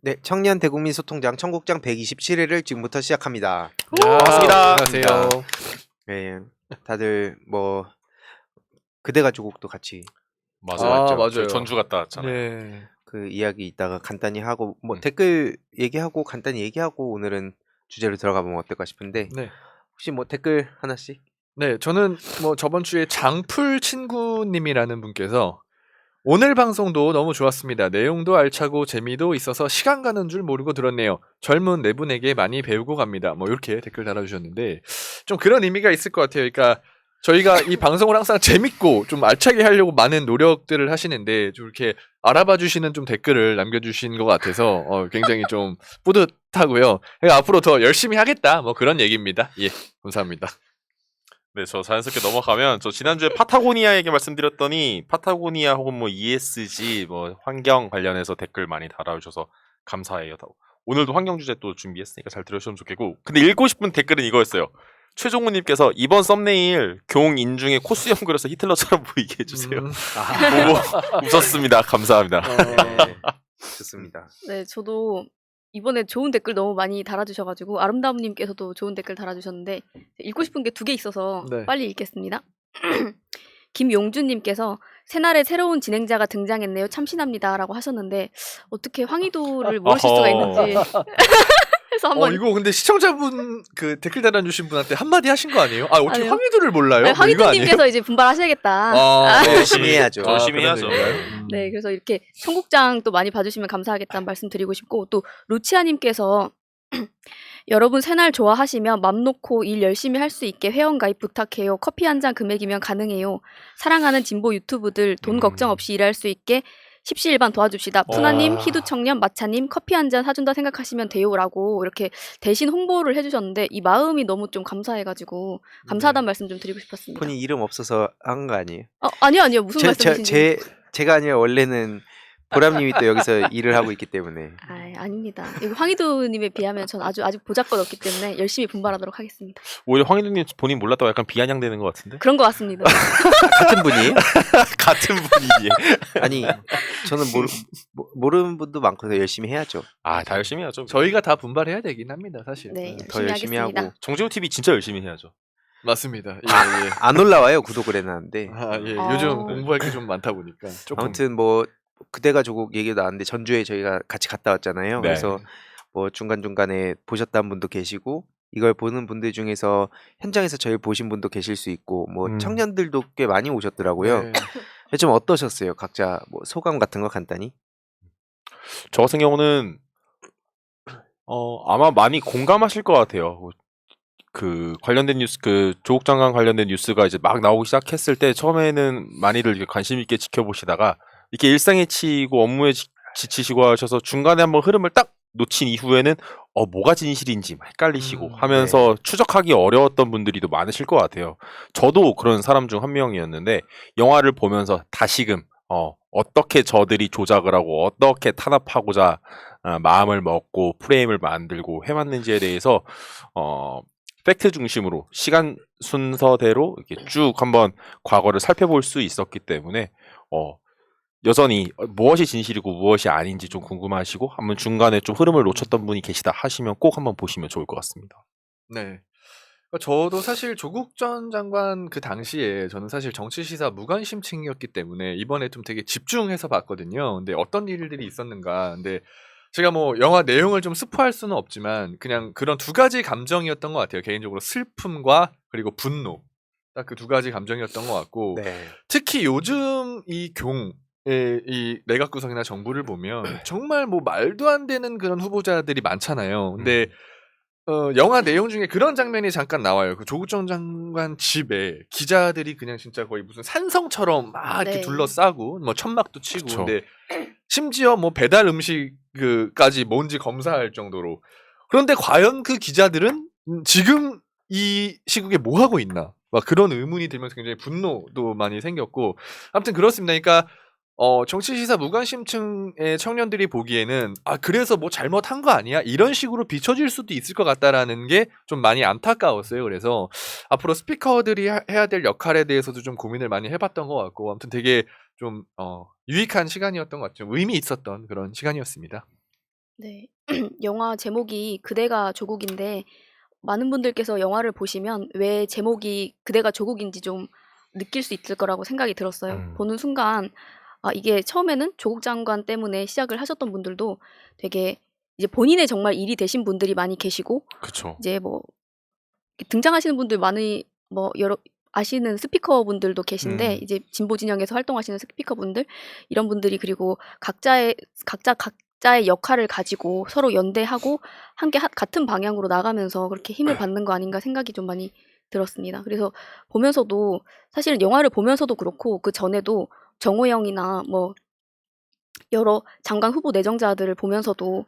네, 청년 대국민 소통장 청국장 127회를 지금부터 시작합니다. 반갑습니다. 안녕하세요. 네, 다들 뭐 그대 가족도 같이 맞아, 맞죠. 맞아요. 저희 전주 갔다 왔잖아요. 네. 그 이야기 이따가 간단히 하고 뭐 댓글 얘기하고 간단히 얘기하고 오늘은 주제로 들어가 보면 어떨까 싶은데 네. 혹시 뭐 댓글 하나씩? 네, 저는 뭐 저번 주에 장풀 친구님이라는 분께서 오늘 방송도 너무 좋았습니다. 내용도 알차고 재미도 있어서 시간 가는 줄 모르고 들었네요. 젊은 네 분에게 많이 배우고 갑니다. 뭐 이렇게 댓글 달아주셨는데 좀 그런 의미가 있을 것 같아요. 그러니까 저희가 이 방송을 항상 재밌고 좀 알차게 하려고 많은 노력들을 하시는데 좀 이렇게 알아봐 주시는 좀 댓글을 남겨주신 것 같아서 굉장히 좀 뿌듯하고요. 그러니까 앞으로 더 열심히 하겠다. 뭐 그런 얘기입니다. 예, 감사합니다. 네, 저 자연스럽게 넘어가면 저 지난주에 파타고니아 얘기 말씀드렸더니 파타고니아 혹은 뭐 ESG 뭐 환경 관련해서 댓글 많이 달아주셔서 감사해요. 오늘도 환경 주제 또 준비했으니까 잘 들으시면 좋겠고 근데 읽고 싶은 댓글은 이거였어요. 최종훈님께서 이번 썸네일 경 인중에 코수염 그려서 히틀러처럼 보이게 해주세요. 보고 웃었습니다. 감사합니다. 네, 좋습니다. 네, 저도 이번에 좋은 댓글 너무 많이 달아주셔가지고 아름다움님께서도 좋은 댓글 달아주셨는데 읽고 싶은 게 2개 있어서 네. 빨리 읽겠습니다. 김용준님께서 새날에 새로운 진행자가 등장했네요. 참신합니다라고 하셨는데 어떻게 황희도를 모르실 수가 있는지 해서 한번 이거 근데 시청자분 그 댓글 달아주신 분한테 한마디 하신 거 아니에요? 아 어떻게 아니요. 황희도를 몰라요? 아니, 뭐 이거 아니에요? 황희도님께서 이제 분발하셔야겠다. 네, 열심히 해야죠. 열심히 그런 해야죠. 얘기인가요? 네, 그래서 이렇게 청국장 또 많이 봐주시면 감사하겠다는 말씀 드리고 싶고 또 루치아님께서 여러분 새날 좋아하시면 맘 놓고 일 열심히 할 수 있게 회원가입 부탁해요. 커피 한 잔 금액이면 가능해요. 사랑하는 진보 유튜브들 돈 걱정 없이 일할 수 있게 십시일반 도와줍시다. 푸나님, 희두청년, 마차님 커피 한 잔 사준다 생각하시면 돼요라고 이렇게 대신 홍보를 해주셨는데 이 마음이 너무 좀 감사해가지고 감사하다는 말씀 좀 드리고 싶었습니다. 본인 이름 없어서 한 거 아니에요? 아니요 무슨 말씀이신지. 제가 아니라 원래는 보람님이 또 여기서 일을 하고 있기 때문에 아닙니다. 이거 황희도님에 비하면 전 아주 보잘것없기 때문에 열심히 분발하도록 하겠습니다. 오히려 황희도님 본인 몰랐다고 약간 비아냥되는 것 같은데? 그런 것 같습니다. 같은 분이에요? 같은 분이지. 아니 저는 모르는 분도 많고 더 열심히 해야죠. 다 열심히 해야죠. 저희가 다 분발해야 되긴 합니다, 사실. 네, 더 열심히 하겠습니다. 하고 정재호 TV 진짜 열심히 해야죠. 맞습니다. 예, 예. 안 올라와요 구독을 해놨는데 예. 아. 요즘 공부할 게 좀 많다 보니까 조금. 아무튼 뭐 그대가 조국 얘기 나왔는데 전주에 저희가 같이 갔다 왔잖아요. 네. 그래서 뭐 중간중간에 보셨다는 분도 계시고 이걸 보는 분들 중에서 현장에서 저희 보신 분도 계실 수 있고 뭐 청년들도 꽤 많이 오셨더라고요. 네. 좀 어떠셨어요? 각자 뭐 소감 같은 거 간단히? 저 같은 경우는 아마 많이 공감하실 것 같아요. 그 관련된 뉴스, 그 조국 장관 관련된 뉴스가 이제 막 나오기 시작했을 때 처음에는 많이들 이렇게 관심 있게 지켜보시다가 이렇게 일상에 치이고 업무에 지치시고 하셔서 중간에 한번 흐름을 딱 놓친 이후에는 뭐가 진실인지 헷갈리시고 하면서 추적하기 어려웠던 분들이 더 많으실 것 같아요. 저도 그런 사람 중 한 명이었는데 영화를 보면서 다시금 어떻게 저들이 조작을 하고 어떻게 탄압하고자 마음을 먹고 프레임을 만들고 해왔는지에 대해서 팩트 중심으로 시간 순서대로 이렇게 쭉 한번 과거를 살펴볼 수 있었기 때문에 여전히 무엇이 진실이고 무엇이 아닌지 좀 궁금하시고 한번 중간에 좀 흐름을 놓쳤던 분이 계시다 하시면 꼭 한번 보시면 좋을 것 같습니다. 네. 저도 사실 조국 전 장관 그 당시에 저는 사실 정치시사 무관심층이었기 때문에 이번에 좀 되게 집중해서 봤거든요. 근데 어떤 일들이 있었는가. 근데 제가 뭐 영화 내용을 좀 스포할 수는 없지만 그냥 그런 2가지 감정이었던 것 같아요. 개인적으로 슬픔과 그리고 분노. 딱 그 2가지 감정이었던 것 같고 네. 특히 요즘 이 내각 구성이나 정부를 보면 정말 뭐 말도 안 되는 그런 후보자들이 많잖아요. 근데 영화 내용 중에 그런 장면이 잠깐 나와요. 그 조국 전 장관 집에 기자들이 그냥 진짜 거의 무슨 산성처럼 막 이렇게 네. 둘러싸고 뭐 천막도 치고 그쵸. 근데 심지어 뭐 배달 음식까지 뭔지 검사할 정도로. 그런데 과연 그 기자들은 지금 이 시국에 뭐 하고 있나? 막 그런 의문이 들면서 굉장히 분노도 많이 생겼고 아무튼 그렇습니다. 그러니까 정치시사 무관심층의 청년들이 보기에는 그래서 뭐 잘못한 거 아니야? 이런 식으로 비춰질 수도 있을 것 같다라는 게 좀 많이 안타까웠어요. 그래서 앞으로 스피커들이 해야 될 역할에 대해서도 좀 고민을 많이 해봤던 것 같고 아무튼 되게 좀 유익한 시간이었던 것 같죠. 의미 있었던 그런 시간이었습니다. 네. 영화 제목이 그대가 조국인데 많은 분들께서 영화를 보시면 왜 제목이 그대가 조국인지 좀 느낄 수 있을 거라고 생각이 들었어요. 보는 순간 이게 처음에는 조국 장관 때문에 시작을 하셨던 분들도 되게 이제 본인의 정말 일이 되신 분들이 많이 계시고 그쵸. 이제 뭐 등장하시는 분들 많이 뭐 여러 아시는 스피커분들도 계신데 이제 진보 진영에서 활동하시는 스피커분들 이런 분들이 그리고 각자의 역할을 가지고 서로 연대하고 함께 같은 방향으로 나가면서 그렇게 힘을 받는 거 아닌가 생각이 좀 많이 들었습니다. 그래서 보면서도 사실은 영화를 보면서도 그렇고 그 전에도 정호영이나 뭐 여러 장관 후보 내정자들을 보면서도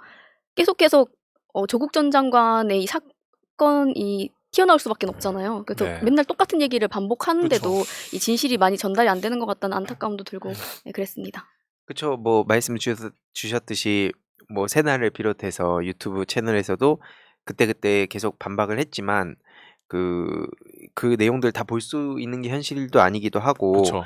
계속 조국 전 장관의 이 사건이 튀어나올 수밖에 없잖아요. 그래서 네. 맨날 똑같은 얘기를 반복하는데도 그쵸. 이 진실이 많이 전달이 안 되는 것 같다는 안타까움도 들고 네, 그랬습니다. 그쵸. 뭐 말씀 주셨듯이 뭐 새날을 비롯해서 유튜브 채널에서도 그때그때 계속 반박을 했지만 그 내용들 다 볼 수 있는 게 현실도 아니기도 하고 그쵸.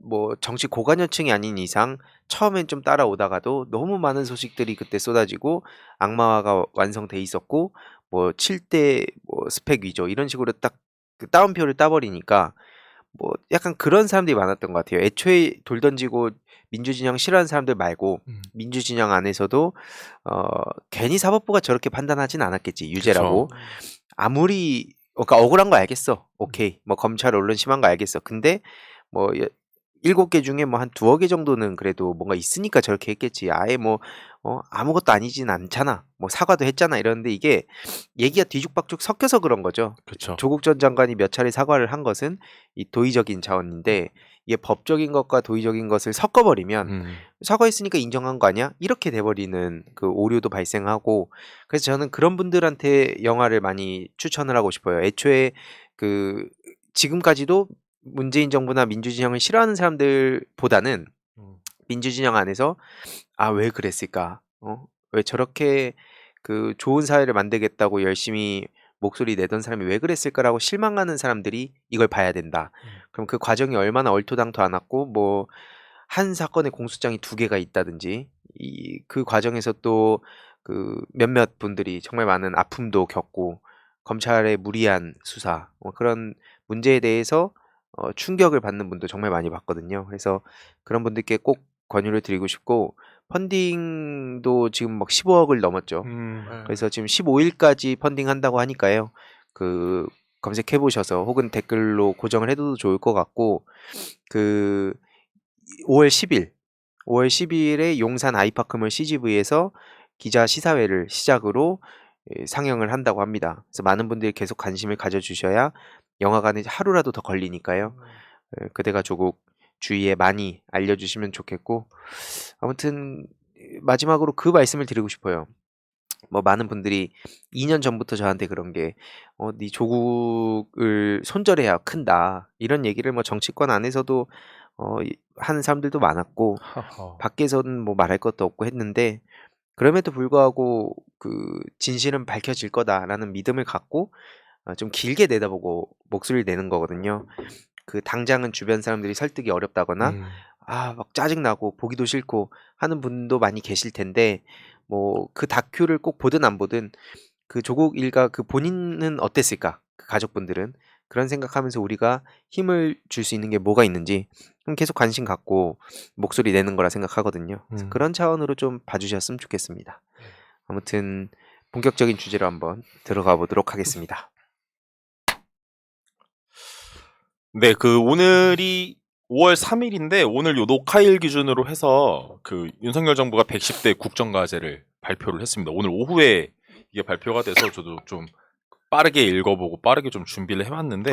뭐 정치 고관여층이 아닌 이상 처음엔 좀 따라오다가도 너무 많은 소식들이 그때 쏟아지고 악마화가 완성돼 있었고 뭐 7대 뭐 스펙 위조 이런 식으로 딱 그 따옴표를 따버리니까 뭐 약간 그런 사람들이 많았던 것 같아요. 애초에 돌 던지고 민주진영 싫어하는 사람들 말고 민주진영 안에서도 괜히 사법부가 저렇게 판단하진 않았겠지 유죄라고. 그쵸. 아무리 그러니까 억울한 거 알겠어. 오케이. 뭐 검찰 언론 심한 거 알겠어. 근데 뭐 7개 중에 뭐 한 2개 정도는 그래도 뭔가 있으니까 저렇게 했겠지. 아예 뭐 아무것도 아니진 않잖아. 뭐 사과도 했잖아. 이러는데 이게 얘기가 뒤죽박죽 섞여서 그런 거죠. 그쵸. 조국 전 장관이 몇 차례 사과를 한 것은 이 도의적인 자원인데 이게 법적인 것과 도의적인 것을 섞어버리면 사과했으니까 인정한 거 아니야? 이렇게 돼버리는 그 오류도 발생하고 그래서 저는 그런 분들한테 영화를 많이 추천을 하고 싶어요. 애초에 그 지금까지도 문재인 정부나 민주진영을 싫어하는 사람들보다는 민주진영 안에서 왜 그랬을까? 왜 저렇게 그 좋은 사회를 만들겠다고 열심히 목소리 내던 사람이 왜 그랬을까라고 실망하는 사람들이 이걸 봐야 된다. 그럼 그 과정이 얼마나 얼토당토 않았고 뭐 한 사건의 공소장이 2개가 있다든지 그 과정에서 또 그 몇몇 분들이 정말 많은 아픔도 겪고 검찰의 무리한 수사 그런 문제에 대해서 충격을 받는 분도 정말 많이 봤거든요. 그래서 그런 분들께 꼭 권유를 드리고 싶고 펀딩도 지금 막 15억을 넘었죠. 그래서 지금 15일까지 펀딩한다고 하니까요. 그 검색해 보셔서 혹은 댓글로 고정을 해둬도 좋을 것 같고 그 5월 10일에 용산 아이파크몰 CGV에서 기자 시사회를 시작으로 상영을 한다고 합니다. 그래서 많은 분들이 계속 관심을 가져주셔야 영화관에 하루라도 더 걸리니까요. 그대가 조국 주위에 많이 알려주시면 좋겠고 아무튼 마지막으로 그 말씀을 드리고 싶어요. 뭐 많은 분들이 2년 전부터 저한테 그런 게 네 조국을 손절해야 큰다 이런 얘기를 뭐 정치권 안에서도 하는 사람들도 많았고 밖에서는 뭐 말할 것도 없고 했는데 그럼에도 불구하고 그 진실은 밝혀질 거다라는 믿음을 갖고 좀 길게 내다보고 목소리를 내는 거거든요. 그 당장은 주변 사람들이 설득이 어렵다거나 막 짜증나고 보기도 싫고 하는 분도 많이 계실 텐데 뭐 그 다큐를 꼭 보든 안 보든 그 조국 일가 그 본인은 어땠을까? 그 가족분들은 그런 생각하면서 우리가 힘을 줄 수 있는 게 뭐가 있는지 계속 관심 갖고 목소리 내는 거라 생각하거든요. 그래서 그런 차원으로 좀 봐주셨으면 좋겠습니다. 아무튼 본격적인 주제로 한번 들어가 보도록 하겠습니다. 네, 그 오늘이 5월 3일인데 오늘 요 녹화일 기준으로 해서 그 윤석열 정부가 110대 국정과제를 발표를 했습니다. 오늘 오후에 이게 발표가 돼서 저도 좀 빠르게 읽어보고 빠르게 좀 준비를 해왔는데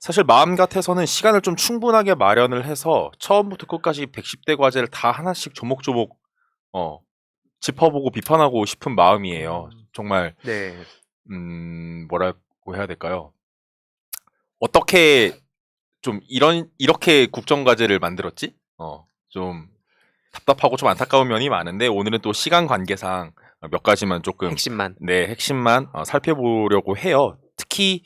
사실 마음 같아서는 시간을 좀 충분하게 마련을 해서 처음부터 끝까지 110대 과제를 다 하나씩 조목조목 짚어보고 비판하고 싶은 마음이에요. 정말 네. 뭐라고 해야 될까요? 어떻게 좀 이렇게 국정과제를 만들었지? 좀 답답하고 좀 안타까운 면이 많은데 오늘은 또 시간 관계상 몇 가지만 조금 핵심만 살펴보려고 해요. 특히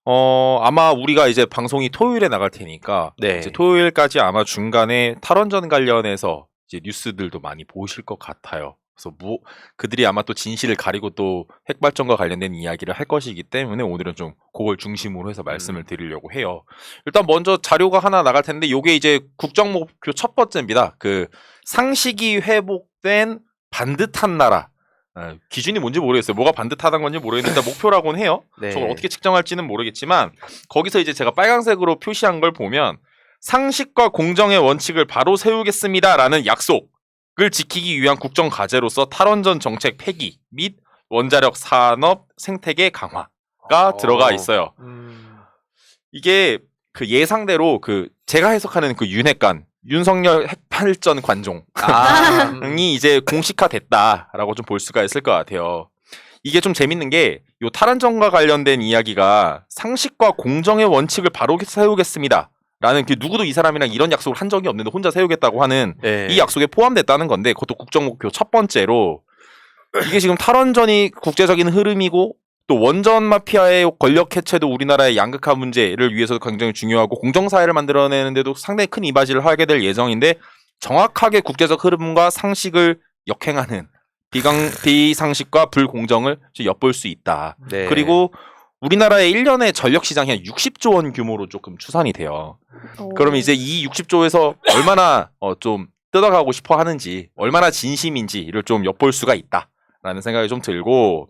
아마 우리가 이제 방송이 토요일에 나갈 테니까 이제 토요일까지 아마 중간에 탈원전 관련해서 이제 뉴스들도 많이 보실 것 같아요. 그래서 그들이 아마 또 진실을 가리고 또 핵발전과 관련된 이야기를 할 것이기 때문에 오늘은 좀 그걸 중심으로 해서 말씀을 드리려고 해요. 일단 먼저 자료가 하나 나갈 텐데 이게 이제 국정목표 첫 번째입니다. 그 상식이 회복된 반듯한 나라. 기준이 뭔지 모르겠어요. 뭐가 반듯하다는 건지 모르겠는데 목표라고는 해요. 네. 저걸 어떻게 측정할지는 모르겠지만 거기서 이제 제가 빨간색으로 표시한 걸 보면 상식과 공정의 원칙을 바로 세우겠습니다라는 약속을 지키기 위한 국정 과제로서 탈원전 정책 폐기 및 원자력 산업 생태계 강화가 들어가 있어요. 이게 그 예상대로 그 제가 해석하는 그 윤석열 핵발전 관종이 이제 공식화됐다라고 좀 볼 수가 있을 것 같아요. 이게 좀 재밌는 게 요 탈원전과 관련된 이야기가 상식과 공정의 원칙을 바로 세우겠습니다. 라는 그 누구도 이 사람이랑 이런 약속을 한 적이 없는데 혼자 세우겠다고 하는 네. 이 약속에 포함됐다는 건데 그것도 국정목표 첫 번째로 이게 지금 탈원전이 국제적인 흐름이고 또 원전 마피아의 권력 해체도 우리나라의 양극화 문제를 위해서도 굉장히 중요하고 공정사회를 만들어내는데도 상당히 큰 이바지를 하게 될 예정인데 정확하게 국제적 흐름과 상식을 역행하는 비상식과 불공정을 엿볼 수 있다. 네. 그리고 우리나라의 1년의 전력 시장이 한 60조 원 규모로 조금 추산이 돼요. 그러면 이제 이 60조에서 얼마나 좀 뜯어가고 싶어 하는지, 얼마나 진심인지를 좀 엿볼 수가 있다라는 생각이 좀 들고,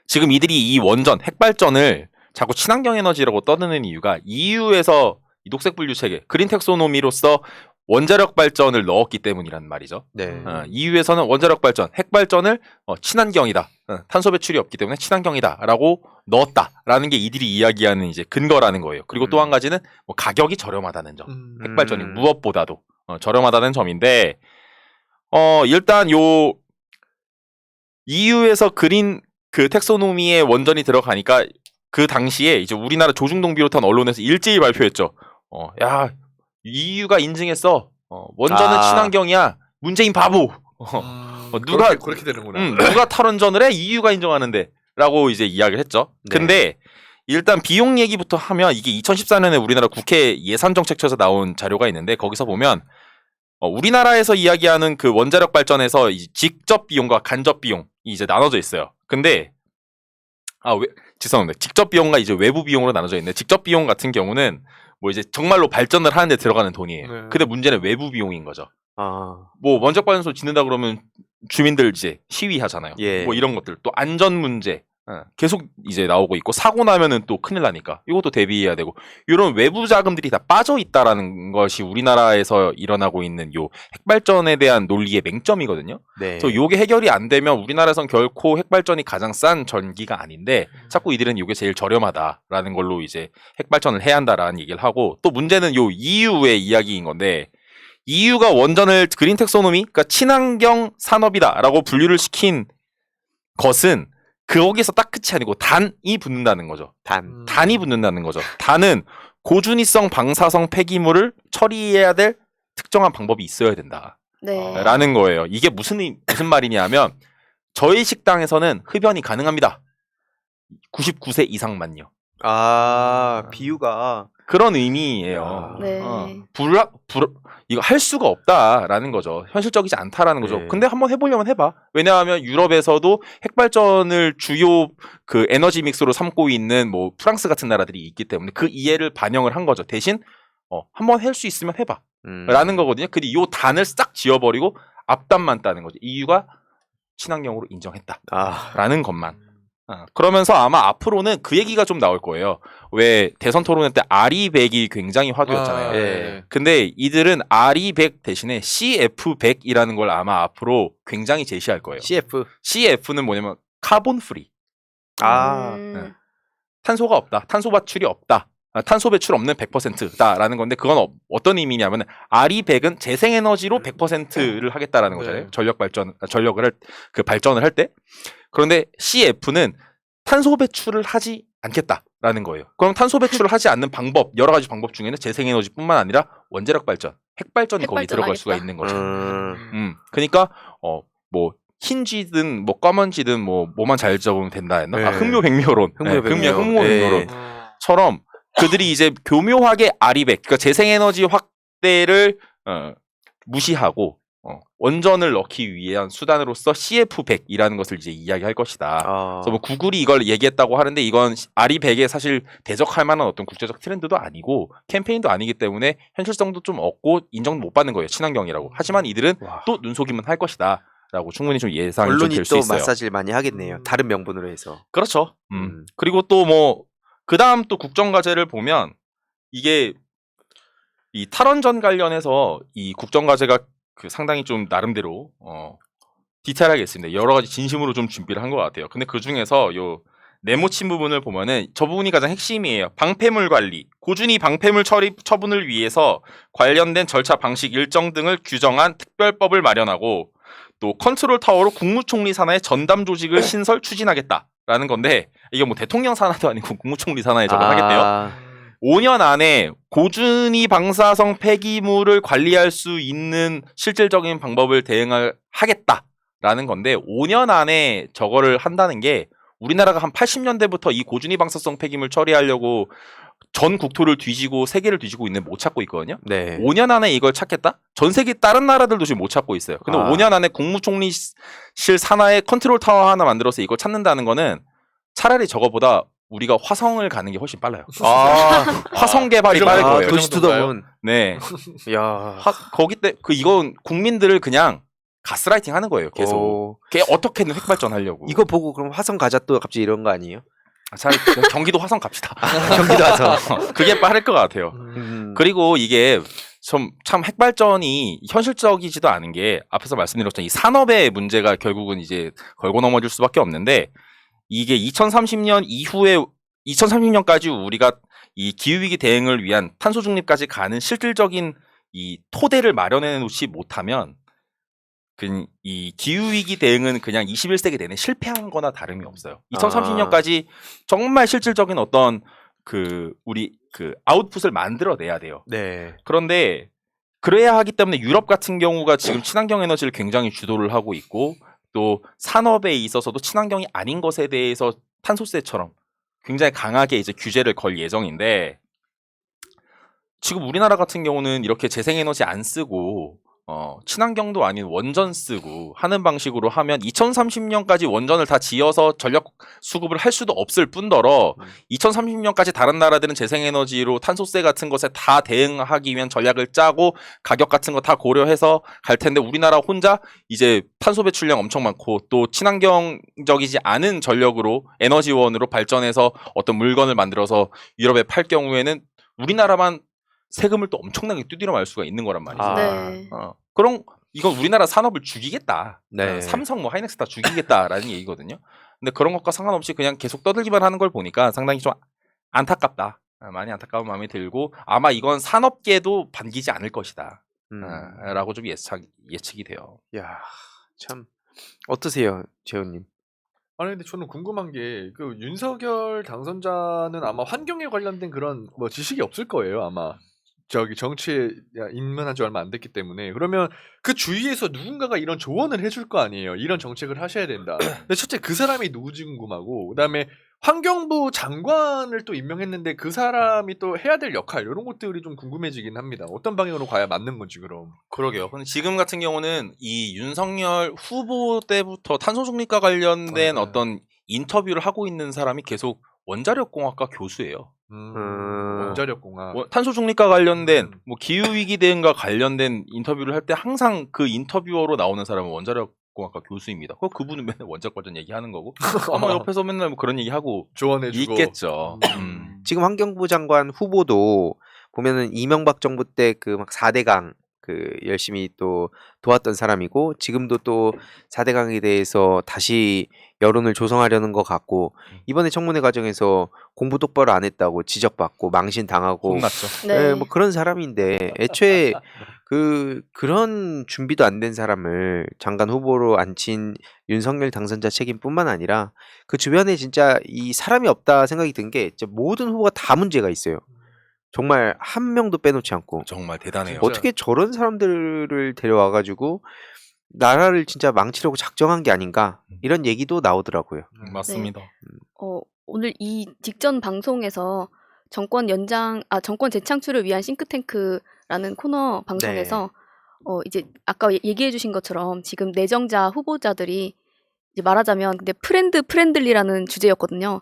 지금 이들이 이 원전, 핵발전을 자꾸 친환경 에너지라고 떠드는 이유가 EU에서 이 녹색 분류 체계, 그린 텍소노미로서 원자력 발전을 넣었기 때문이란 말이죠. 네. EU에서는 원자력 발전, 핵발전을 친환경이다. 탄소 배출이 없기 때문에 친환경이다라고 넣었다라는 게 이들이 이야기하는 이제 근거라는 거예요. 그리고 또 한 가지는 뭐 가격이 저렴하다는 점. 핵발전이 무엇보다도 저렴하다는 점인데, 일단 요 EU에서 그린 그 텍소노미의 원전이 들어가니까 그 당시에 이제 우리나라 조중동 비롯한 언론에서 일제히 발표했죠. 야, EU가 인증했어. 원전은 친환경이야. 문재인 바보. 누가 그렇게 되는구나. 누가 탈원전을 해? EU가 인정하는데라고 이제 이야기를 했죠. 네. 근데 일단 비용 얘기부터 하면 이게 2014년에 우리나라 국회 예산정책처에서 나온 자료가 있는데 거기서 보면 우리나라에서 이야기하는 그 원자력 발전에서 직접 비용과 간접 비용이 이제 나눠져 있어요. 근데 죄송합니다. 직접 비용과 이제 외부 비용으로 나눠져 있는데 직접 비용 같은 경우는 뭐 이제 정말로 발전을 하는데 들어가는 돈이에요. 네. 근데 문제는 외부 비용인 거죠. 아, 뭐 원자력 발전소 짓는다 그러면 주민들 이제 시위하잖아요. 예. 뭐 이런 것들 또 안전 문제 계속 이제 나오고 있고 사고 나면은 또 큰일 나니까 이것도 대비해야 되고 이런 외부 자금들이 다 빠져 있다라는 것이 우리나라에서 일어나고 있는 요 핵발전에 대한 논리의 맹점이거든요. 네. 그래서 요게 해결이 안 되면 우리나라에선 결코 핵발전이 가장 싼 전기가 아닌데 자꾸 이들은 요게 제일 저렴하다라는 걸로 이제 핵발전을 해야 한다라는 얘기를 하고 또 문제는 요 EU의 이야기인 건데 EU가 원전을 그린 텍소노미, 그러니까 친환경 산업이다라고 분류를 시킨 것은 거기서 딱 끝이 아니고 단이 붙는다는 거죠. 단이 붙는다는 거죠. 단은 고준위성 방사성 폐기물을 처리해야 될 특정한 방법이 있어야 된다. 네. 라는 거예요. 이게 무슨 말이냐면 저희 식당에서는 흡연이 가능합니다. 99세 이상만요. 비유가 그런 의미예요. 네. 이거 할 수가 없다라는 거죠. 현실적이지 않다라는 거죠. 네. 근데 한번 해보려면 해봐. 왜냐하면 유럽에서도 핵발전을 주요 그 에너지 믹스로 삼고 있는 뭐 프랑스 같은 나라들이 있기 때문에 그 이해를 반영을 한 거죠. 대신 한번 할 수 있으면 해봐. 라는 거거든요. 근데 이 단을 싹 지워버리고 앞단만 따는 거죠. EU가 친환경으로 인정했다. 라는 것만. 그러면서 아마 앞으로는 그 얘기가 좀 나올 거예요. 왜 대선 토론회 때 RE100이 굉장히 화두였잖아요. 네. 근데 이들은 RE100 대신에 CF100이라는 걸 아마 앞으로 굉장히 제시할 거예요. CF는 뭐냐면 카본 프리. 탄소가 없다. 탄소 배출이 없다. 탄소 배출 없는 100%다라는 건데 그건 어떤 의미냐면 RE100은 재생에너지로 100%를 하겠다라는 거잖아요. 전력을 발전을 할 때. 그런데 CF는 탄소 배출을 하지 않겠다라는 거예요. 그럼 탄소 배출을 하지 않는 방법, 여러 가지 방법 중에는 재생에너지뿐만 아니라 원자력 발전, 핵발전이 거기 들어갈 수가 있는 거죠. 그러니까 뭐 흰쥐든 뭐 검은쥐든 뭐만 잘 잡으면 된다 했나? 네. 흥묘백묘론. 흥묘백묘론처럼 처럼 그들이 이제 교묘하게 RE100, 그러니까 재생에너지 확대를 무시하고 원전을 넣기 위한 수단으로서 CF100이라는 것을 이제 이야기할 것이다. 그래서 뭐 구글이 이걸 얘기했다고 하는데 이건 RE100에 사실 대적할 만한 어떤 국제적 트렌드도 아니고 캠페인도 아니기 때문에 현실성도 좀 없고 인정도 못 받는 거예요. 친환경이라고. 하지만 이들은 와. 또 눈속임은 할 것이다. 라고 충분히 좀 예상이 좀 언론이 될 수 또 있어요. 마사지를 많이 하겠네요. 다른 명분으로 해서. 그렇죠. 그리고 또 뭐 그다음 또 국정과제를 보면 이게 이 탈원전 관련해서 이 국정과제가 그 상당히 좀 나름대로 디테일하게 있습니다. 여러 가지 진심으로 좀 준비를 한 것 같아요. 근데 그 중에서 요 네모친 부분을 보면은 저 부분이 가장 핵심이에요. 방패물 관리, 고준위 방패물 처분을 위해서 관련된 절차 방식 일정 등을 규정한 특별법을 마련하고 또 컨트롤 타워로 국무총리 산하의 전담 조직을 신설 추진하겠다라는 건데 이게 뭐 대통령 산하도 아니고 국무총리 산하에 저걸 하겠대요. 5년 안에 고준위 방사성 폐기물을 관리할 수 있는 실질적인 방법을 하겠다라는 건데 5년 안에 저거를 한다는 게 우리나라가 한 80년대부터 이 고준위 방사성 폐기물 처리하려고 전 국토를 뒤지고 세계를 뒤지고 있는데 못 찾고 있거든요. 네. 5년 안에 이걸 찾겠다? 전 세계 다른 나라들도 지금 못 찾고 있어요. 근데 5년 안에 국무총리실 산하에 컨트롤 타워 하나 만들어서 이걸 찾는다는 거는 차라리 저거보다 우리가 화성을 가는 게 훨씬 빨라요. 화성 개발이 빠를 거예요. 도시투더문. 네. 야. 거기 때 이건 국민들을 그냥 가스라이팅 하는 거예요. 계속. 걔 어떻게든 핵발전하려고. 이거 보고 그럼 화성 가자 또 갑자기 이런 거 아니에요? 차라리 경기도 화성 갑시다. 경기도 화성. 그게 빠를 것 같아요. 그리고 이게 참 핵발전이 현실적이지도 않은 게 앞에서 말씀드렸던 이 산업의 문제가 결국은 이제 걸고 넘어질 수밖에 없는데 이게 2030년 이후에 2030년까지 우리가 이 기후위기 대응을 위한 탄소 중립까지 가는 실질적인 이 토대를 마련해 놓지 못하면 이 기후위기 대응은 그냥 21세기 내내 실패한 거나 다름이 없어요. 2030년까지 정말 실질적인 어떤 우리 아웃풋을 만들어내야 돼요. 네. 그런데 그래야 하기 때문에 유럽 같은 경우가 지금 친환경 에너지를 굉장히 주도를 하고 있고 또 산업에 있어서도 친환경이 아닌 것에 대해서 탄소세처럼 굉장히 강하게 이제 규제를 걸 예정인데 지금 우리나라 같은 경우는 이렇게 재생에너지 안 쓰고 친환경도 아닌 원전 쓰고 하는 방식으로 하면 2030년까지 원전을 다 지어서 전력 수급을 할 수도 없을 뿐더러 2030년까지 다른 나라들은 재생에너지로 탄소세 같은 것에 다 대응하기 위한 전략을 짜고 가격 같은 거 다 고려해서 갈 텐데 우리나라 혼자 이제 탄소 배출량 엄청 많고 또 친환경적이지 않은 전력으로 에너지원으로 발전해서 어떤 물건을 만들어서 유럽에 팔 경우에는 우리나라만 세금을 또 엄청나게 두드려 말 수가 있는 거란 말이죠. 네. 그럼 이건 우리나라 산업을 죽이겠다. 네. 삼성 뭐 하이닉스 다 죽이겠다라는 얘기거든요. 근데 그런 것과 상관없이 그냥 계속 떠들기만 하는 걸 보니까 상당히 좀 안타깝다. 많이 안타까운 마음이 들고 아마 이건 산업계도 반기지 않을 것이다. 라고 좀 예측이 돼요. 야, 참 어떠세요, 재훈님? 아니 근데 저는 궁금한 게 그 윤석열 당선자는 아마 환경에 관련된 그런 뭐 지식이 없을 거예요 아마. 저기 정치에 입문한 지 얼마 안 됐기 때문에 그러면 그 주위에서 누군가가 이런 조언을 해줄 거 아니에요. 이런 정책을 하셔야 된다. 근데 첫째 그 사람이 누구지 궁금하고 그다음에 환경부 장관을 또 임명했는데 그 사람이 또 해야 될 역할 이런 것들이 좀 궁금해지긴 합니다. 어떤 방향으로 가야 맞는 건지 그럼. 그러게요. 근데 지금 같은 경우는 이 윤석열 후보 때부터 탄소 중립과 관련된 어떤 인터뷰를 하고 있는 사람이 계속 원자력공학과 교수예요. 원자력공학. 탄소 중립과 관련된 뭐 기후 위기 대응과 관련된 인터뷰를 할 때 항상 그 인터뷰어로 나오는 사람은 원자력공학과 교수입니다. 그분은 맨날 원자력 발전 얘기하는 거고 아마 옆에서 맨날 뭐 그런 얘기하고 조언해주고 있겠죠. 지금 환경부 장관 후보도 보면은 이명박 정부 때 그 막 4대강 열심히 또 도왔던 사람이고 지금도 또 4대강에 대해서 다시 여론을 조성하려는 것 같고 이번에 청문회 과정에서 공부 똑바로 안 했다고 지적받고 망신당하고 혼났죠. 네, 뭐 그런 사람인데 애초에 그런 준비도 안 된 사람을 장관 후보로 앉힌 윤석열 당선자 책임뿐만 아니라 그 주변에 진짜 이 사람이 없다 생각이 든 게 모든 후보가 다 문제가 있어요. 정말 한 명도 빼놓지 않고 정말 대단해요. 어떻게 저런 사람들을 데려와가지고 나라를 진짜 망치려고 작정한 게 아닌가 이런 얘기도 나오더라고요. 맞습니다. 오늘 이 직전 방송에서 정권 재창출을 위한 싱크탱크라는 코너 방송에서 이제 아까 얘기해 주신 것처럼 지금 내정자 후보자들이 이제 말하자면 근데 프렌들리라는 주제였거든요.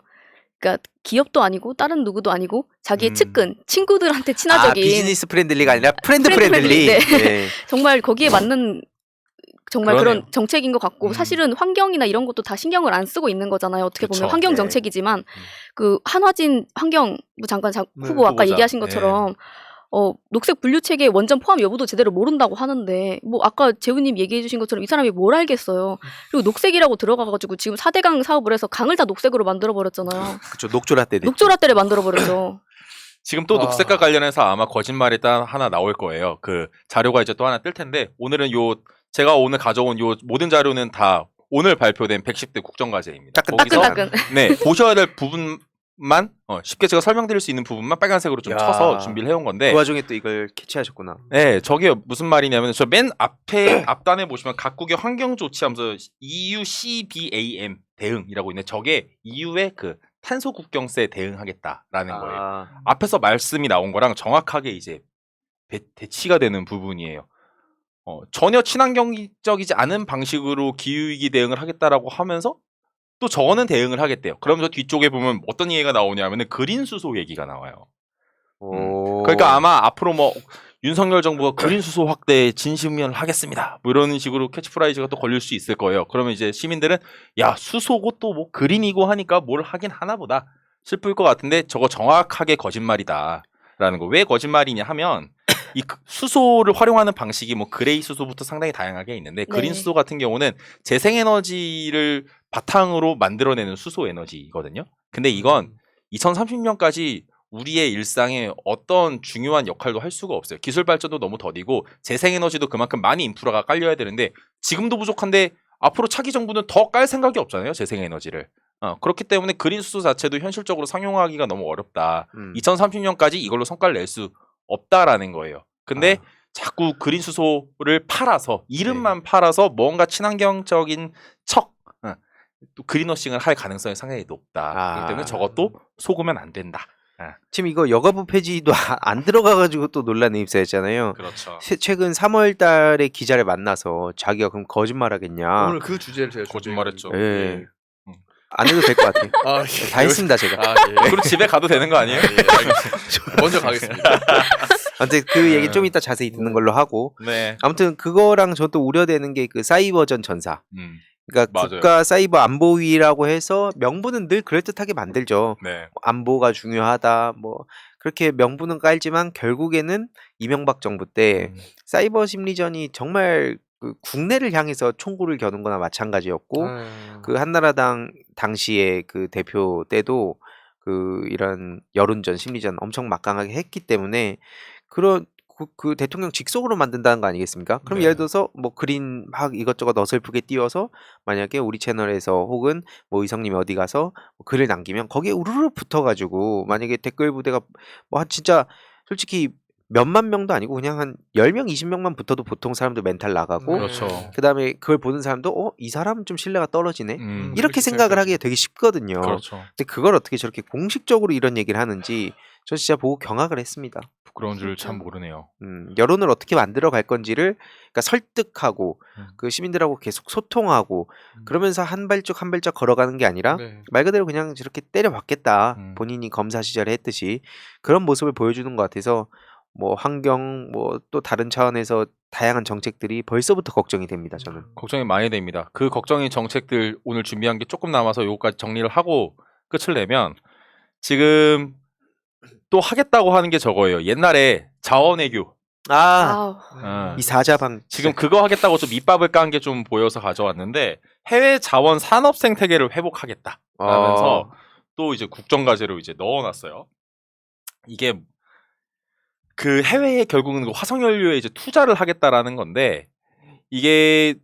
그러니까 기업도 아니고 다른 누구도 아니고 자기의 측근, 친구들한테 친화적인 비즈니스 프렌들리가 아니라 프렌드 프렌드 프렌들리. 프렌들리, 네. 정말 거기에 맞는 정말 그러네요. 그런 정책인 것 같고 사실은 환경이나 이런 것도 다 신경을 안 쓰고 있는 거잖아요. 어떻게 보면 그쵸. 환경 네. 정책이지만 그 한화진 환경부 장관 후보 아까 후보자. 얘기하신 것처럼 녹색 분류 체계 원전 포함 여부도 제대로 모른다고 하는데 뭐 아까 재우님 얘기해 주신 것처럼 이 사람이 뭘 알겠어요. 그리고 녹색이라고 들어가가지고 지금 4대강 사업을 해서 강을 다 녹색으로 만들어 버렸잖아요. 그렇죠. 녹조라떼. 녹조라떼를 만들어 버렸죠. 지금 또 녹색과 관련해서 아마 거짓말이 딱 하나 나올 거예요. 그 자료가 이제 또 하나 뜰 텐데 오늘은 제가 오늘 가져온 요 모든 자료는 다 오늘 발표된 110대 국정과제입니다. 거기서 따끈따끈. 네, 보셔야 될 부분만 쉽게 제가 설명드릴 수 있는 부분만 빨간색으로 좀 야. 쳐서 준비를 해온 건데 그 와중에 또 이걸 캐치하셨구나. 네, 저게 무슨 말이냐면 저 맨 앞에 앞단에 보시면 각국의 환경 조치하면서 EU CBAM 대응이라고 있는데 저게 EU의 그 탄소 국경세에 대응하겠다라는 거예요. 앞에서 말씀이 나온 거랑 정확하게 이제 대치가 되는 부분이에요. 전혀 친환경적이지 않은 방식으로 기후위기 대응을 하겠다라고 하면서 또 저거는 대응을 하겠대요. 그러면서 뒤쪽에 보면 어떤 얘기가 나오냐면은 그린 수소 얘기가 나와요. 그러니까 아마 앞으로 뭐 윤석열 정부가 그린 수소 확대에 진심을 하겠습니다. 뭐 이런 식으로 캐치프라이즈가 또 걸릴 수 있을 거예요. 그러면 이제 시민들은 야 수소고 또 뭐 그린이고 하니까 뭘 하긴 하나보다 싶을 것 같은데 저거 정확하게 거짓말이다라는 거. 왜 거짓말이냐 하면 이 수소를 활용하는 방식이 뭐 그레이 수소부터 상당히 다양하게 있는데 그린 수소 같은 경우는 재생에너지를 바탕으로 만들어내는 수소 에너지거든요. 근데 이건 2030년까지 우리의 일상에 어떤 중요한 역할도 할 수가 없어요. 기술 발전도 너무 더디고 재생에너지도 그만큼 많이 인프라가 깔려야 되는데 지금도 부족한데 앞으로 차기 정부는 더 깔 생각이 없잖아요. 재생에너지를. 그렇기 때문에 그린 수소 자체도 현실적으로 상용하기가 너무 어렵다. 2030년까지 이걸로 성과를 낼 수 없다라는 거예요. 근데 자꾸 그린 수소를 팔아서 이름만 팔아서 뭔가 친환경적인 또 그린워싱을 할 가능성이 상당히 높다. 그렇기 때문에 저것도 속으면 안 된다. 지금 이거 여가부 폐지도 안 들어가가지고 또 논란에 휩싸였잖아요. 그렇죠. 최근 3월 달에 기자를 만나서 자기가 그럼 거짓말하겠냐. 오늘 그 주제를 제가 거짓말했죠. 예. 안 해도 될 것 같아요. 다 했습니다 제가. 그리고 집에 가도 되는 거 아니에요? 알겠습니다. 먼저 가겠습니다. 아무튼 그 얘기 좀 이따 자세히 듣는 걸로 하고. 네. 아무튼 그거랑 저도 우려되는 게 그 사이버전 전사. 그러니까 맞아요. 국가 사이버 안보위라고 해서 명분은 늘 그럴듯하게 만들죠. 네. 안보가 중요하다. 뭐 그렇게 명분은 깔지만 결국에는 이명박 정부 때 사이버 심리전이 정말 그 국내를 향해서 총구를 겨눈 거나 마찬가지였고 그 한나라당 당시에 그 대표 때도 그 이런 여론전 심리전 엄청 막강하게 했기 때문에 그런 그 대통령 직속으로 만든다는 거 아니겠습니까? 그럼 네. 예를 들어서 뭐 그린 막 이것저것 어설프게 띄워서 만약에 우리 채널에서 혹은 뭐 의성님이 어디 가서 뭐 글을 남기면 거기에 우르르 붙어가지고 만약에 댓글 부대가 뭐 진짜 솔직히 몇만 명도 아니고 그냥 한 10명, 20명만 붙어도 보통 사람들 멘탈 나가고 그렇죠. 그다음에 그걸 보는 사람도 이 사람은 좀 신뢰가 떨어지네. 이렇게 그렇게 생각을 생각하죠. 하기가 되게 쉽거든요. 그렇죠. 근데 그걸 어떻게 저렇게 공식적으로 이런 얘기를 하는지 저 진짜 보고 경악을 했습니다. 부끄러운 줄 참 모르네요. 여론을 어떻게 만들어 갈 건지를 그러니까 설득하고 그 시민들하고 계속 소통하고 그러면서 한 발짝 한 발짝 걸어가는 게 아니라 네. 말 그대로 그냥 저렇게 때려박겠다. 본인이 검사 시절에 했듯이 그런 모습을 보여주는 것 같아서 뭐 환경 뭐 또 다른 차원에서 다양한 정책들이 벌써부터 걱정이 됩니다. 저는. 걱정이 많이 됩니다. 그 걱정인 정책들 오늘 준비한 게 조금 남아서 요거까지 정리를 하고 끝을 내면 지금 또 하겠다고 하는 게 저거예요. 옛날에 자원외교. 이 사자방 지금 그거 하겠다고 좀 밑밥을 깐 게 좀 보여서 가져왔는데 해외 자원 산업 생태계를 회복하겠다. 라면서 또 이제 국정과제로 이제 넣어놨어요. 이게 그 해외에 결국은 그 화석연료에 이제 투자를 하겠다라는 건데 이게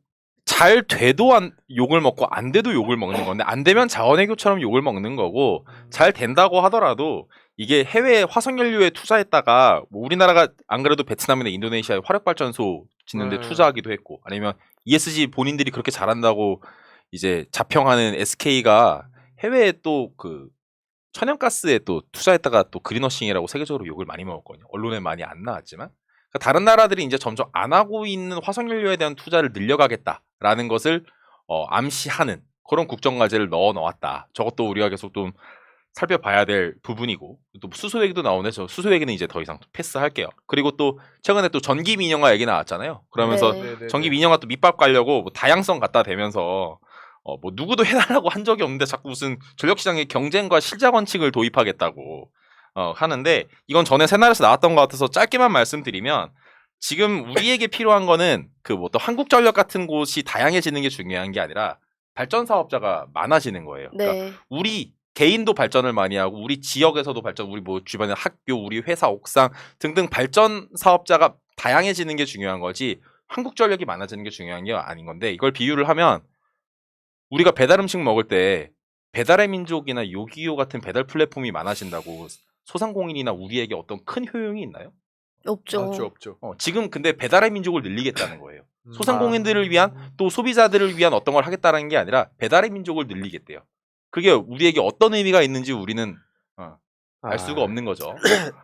잘 돼도 욕을 먹고 안 돼도 욕을 먹는 건데 안 되면 자원외교처럼 욕을 먹는 거고 잘 된다고 하더라도 이게 해외 화석연료에 투자했다가 뭐 우리나라가 안 그래도 베트남이나 인도네시아에 화력발전소 짓는데 투자하기도 했고 아니면 ESG 본인들이 그렇게 잘한다고 이제 자평하는 SK가 해외에 또 그 천연가스에 또 투자했다가 또 그린워싱이라고 세계적으로 욕을 많이 먹었거든요. 언론에 많이 안 나왔지만 그러니까 다른 나라들이 이제 점점 안 하고 있는 화석연료에 대한 투자를 늘려가겠다라는 것을 암시하는 그런 국정과제를 넣어놨다. 저것도 우리가 계속 좀 살펴봐야 될 부분이고 또 수소 얘기도 나오네. 저 수소 얘기는 이제 더 이상 패스할게요. 그리고 또 최근에 또 전기 민영화 얘기 나왔잖아요. 그러면서 네. 전기 민영화 또 밑밥 가려고 뭐 다양성 갖다 대면서 뭐 누구도 해달라고 한 적이 없는데 자꾸 무슨 전력시장의 경쟁과 실자 원칙을 도입하겠다고 하는데 이건 전에 새날에서 나왔던 것 같아서 짧게만 말씀드리면 지금 우리에게 필요한 거는 그 뭐 또 한국전력 같은 곳이 다양해지는 게 중요한 게 아니라 발전 사업자가 많아지는 거예요. 그러니까 네. 우리 개인도 발전을 많이 하고 우리 지역에서도 발전, 우리 뭐 주변에 학교, 우리 회사 옥상 등등 발전 사업자가 다양해지는 게 중요한 거지 한국전력이 많아지는 게 중요한 게 아닌 건데 이걸 비유를 하면 우리가 배달 음식 먹을 때 배달의 민족이나 요기요 같은 배달 플랫폼이 많아진다고 소상공인이나 우리에게 어떤 큰 효용이 있나요? 없죠. 없죠. 지금 근데 배달의 민족을 늘리겠다는 거예요. 소상공인들을 위한 또 소비자들을 위한 어떤 걸 하겠다는 게 아니라 배달의 민족을 늘리겠대요. 그게 우리에게 어떤 의미가 있는지 우리는 알 수가 없는 거죠.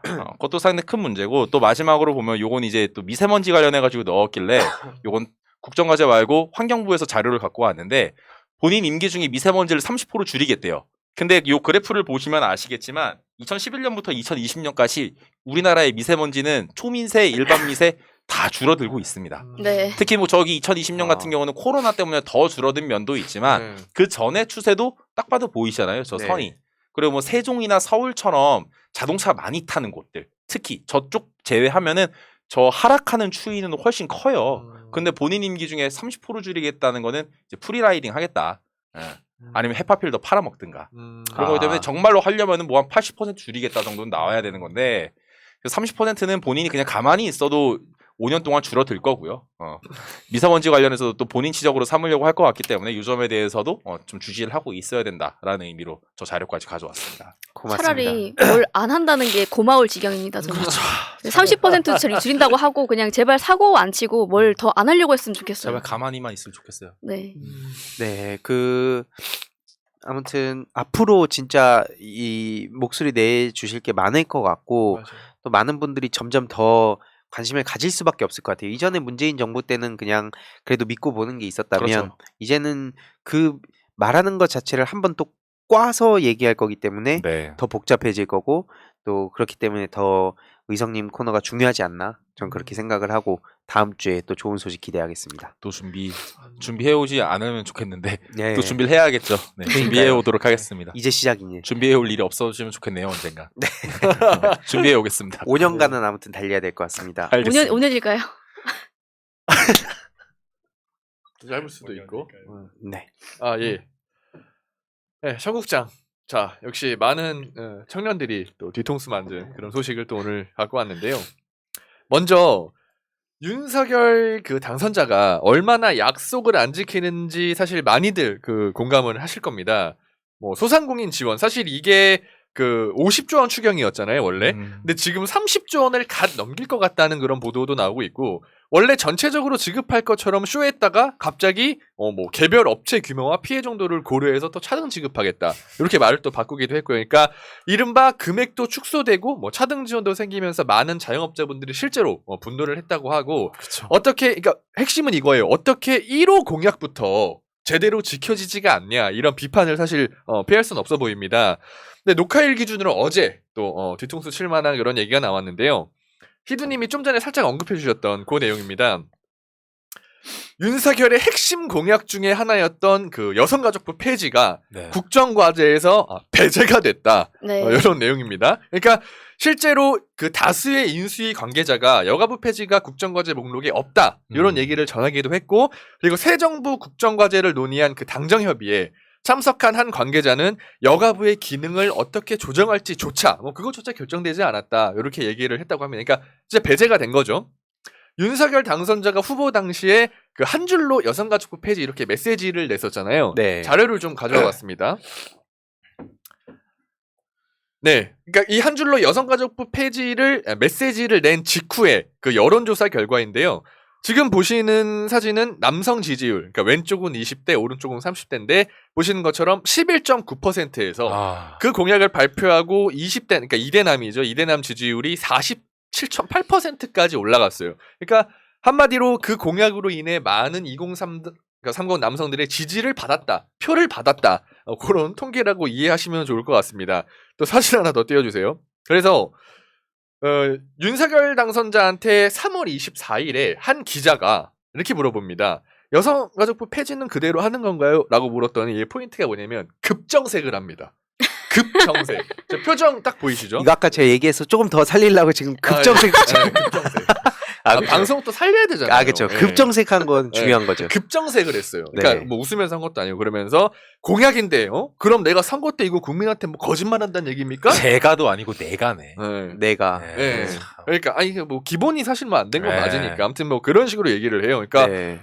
그것도 상당히 큰 문제고 또 마지막으로 보면 요건 이제 또 미세먼지 관련해 가지고 넣었길래 요건 국정과제 말고 환경부에서 자료를 갖고 왔는데 본인 임기 중에 미세먼지를 30% 줄이겠대요. 근데 요 그래프를 보시면 아시겠지만 2011년부터 2020년까지 우리나라의 미세먼지는 초미세, 일반미세 다 줄어들고 있습니다. 네. 특히 뭐 저기 2020년 같은 경우는 코로나 때문에 더 줄어든 면도 있지만 그 전의 추세도 딱 봐도 보이잖아요. 저 네. 선이. 그리고 뭐 세종이나 서울처럼 자동차 많이 타는 곳들 특히 저쪽 제외하면은 저 하락하는 추이는 훨씬 커요. 근데 본인 임기 중에 30% 줄이겠다는 거는 이제 프리라이딩 하겠다. 아니면 헤파필 더 팔아먹든가. 그런 거기 때문에 정말로 하려면은 뭐 한 80% 줄이겠다 정도는 나와야 되는 건데 30%는 본인이 그냥 가만히 있어도 5년 동안 줄어들 거고요. 미세먼지 관련해서도 또 본인 치적으로 삼으려고 할 것 같기 때문에 이 점에 대해서도 좀 주시를 하고 있어야 된다라는 의미로 저 자료까지 가져왔습니다. 고맙습니다. 차라리 뭘 안 한다는 게 고마울 지경입니다. 저는. 30% 줄인다고 하고 그냥 제발 사고 안 치고 뭘 더 안 하려고 했으면 좋겠어요. 제발 가만히만 있으면 좋겠어요. 네. 네, 아무튼 앞으로 진짜 이 목소리 내주실 게 많을 것 같고 맞아요. 또 많은 분들이 점점 더 관심을 가질 수밖에 없을 것 같아요. 이전에 문재인 정부 때는 그냥 그래도 믿고 보는 게 있었다면 그렇죠. 이제는 그 말하는 것 자체를 한번 또 꽈서 얘기할 거기 때문에 네. 더 복잡해질 거고 또 그렇기 때문에 더 의성님 코너가 중요하지 않나 전 그렇게 생각을 하고 다음 주에 또 좋은 소식 기대하겠습니다. 또 준비해 오지 않으면 좋겠는데 네. 또 준비를 해야겠죠. 네, 준비해 오도록 하겠습니다. 이제 시작이니 준비해 올 일이 없어지면 좋겠네요 언젠가. 네. 준비해 오겠습니다. 5년간은 아무튼 달려야 될 것 같습니다. 알겠습니다. 5년일까요? 짧을 수도 있고. 네. 예. 네, 청국장. 자, 역시 많은 청년들이 또 뒤통수 만든 그런 소식을 또 오늘 갖고 왔는데요. 먼저 윤석열 그 당선자가 얼마나 약속을 안 지키는지 사실 많이들 그 공감을 하실 겁니다. 뭐 소상공인 지원 사실 이게 그 50조 원 추경이었잖아요 원래. 근데 지금 30조 원을 갓 넘길 것 같다는 그런 보도도 나오고 있고 원래 전체적으로 지급할 것처럼 쇼했다가 갑자기 뭐 개별 업체 규모와 피해 정도를 고려해서 또 차등 지급하겠다 이렇게 말을 또 바꾸기도 했고요. 그러니까 이른바 금액도 축소되고 뭐 차등 지원도 생기면서 많은 자영업자분들이 실제로 분노를 했다고 하고 그렇죠. 어떻게 그러니까 핵심은 이거예요. 어떻게 1호 공약부터 제대로 지켜지지가 않냐 이런 비판을 사실 피할 수는 없어 보입니다. 근데 녹화일 기준으로 어제 또 뒤통수 칠 만한 그런 얘기가 나왔는데요. 희두님이 좀 전에 살짝 언급해 주셨던 그 내용입니다. 윤석열의 핵심 공약 중에 하나였던 그 여성가족부 폐지가 네. 국정과제에서 배제가 됐다. 네. 이런 내용입니다. 그러니까 실제로 그 다수의 인수위 관계자가 여가부 폐지가 국정과제 목록에 없다. 이런 얘기를 전하기도 했고 그리고 새 정부 국정과제를 논의한 그 당정협의에 참석한 한 관계자는 여가부의 기능을 어떻게 조정할지조차 그것조차 결정되지 않았다. 이렇게 얘기를 했다고 합니다. 그러니까 이제 배제가 된 거죠. 윤석열 당선자가 후보 당시에 그 한 줄로 여성가족부 폐지 이렇게 메시지를 냈었잖아요. 네. 자료를 좀 가져와 봤습니다. 네, 그러니까 이 한 줄로 여성가족부 폐지를 메시지를 낸 직후에 그 여론조사 결과인데요. 지금 보시는 사진은 남성 지지율, 그러니까 왼쪽은 20대, 오른쪽은 30대인데 보시는 것처럼 11.9%에서 그 공약을 발표하고 20대, 그러니까 이대남이죠. 이대남 지지율이 7.8%까지 올라갔어요. 그러니까 한마디로 그 공약으로 인해 많은 30 남성들의 지지를 받았다, 표를 받았다, 그런 통계라고 이해하시면 좋을 것 같습니다. 또 사실 하나 더 띄워주세요. 그래서 윤석열 당선자한테 3월 24일에 한 기자가 이렇게 물어봅니다. 여성가족부 폐지는 그대로 하는 건가요? 라고 물었더니 이 포인트가 뭐냐면 급정색을 합니다. 급정색. 저 표정 딱 보이시죠? 이거 아까 제가 얘기해서 조금 더 살리려고 지금 급정색. 급정색. 그쵸. 방송 또 살려야 되잖아요. 그렇죠. 예. 급정색한 건 중요한 거죠. 급정색을 했어요. 그러니까 네. 뭐 웃으면서 한 것도 아니고 그러면서 공약인데, 그럼 내가 선거 때 이거 국민한테 뭐 거짓말한다는 얘기입니까? 제가도 아니고 내가네. 네. 내가. 네. 참. 그러니까 아니 뭐 기본이 사실 뭐 안 된 건 네. 맞으니까 아무튼 뭐 그런 식으로 얘기를 해요. 그러니까 네.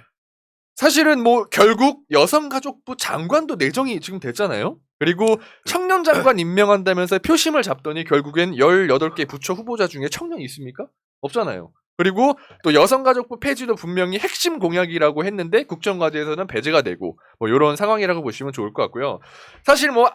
사실은 뭐 결국 여성가족부 장관도 내정이 지금 됐잖아요. 그리고 청년 장관 임명한다면서 표심을 잡더니 결국엔 18개 부처 후보자 중에 청년이 있습니까? 없잖아요. 그리고 또 여성가족부 폐지도 분명히 핵심 공약이라고 했는데 국정과제에서는 배제가 되고 뭐 이런 상황이라고 보시면 좋을 것 같고요. 사실 뭐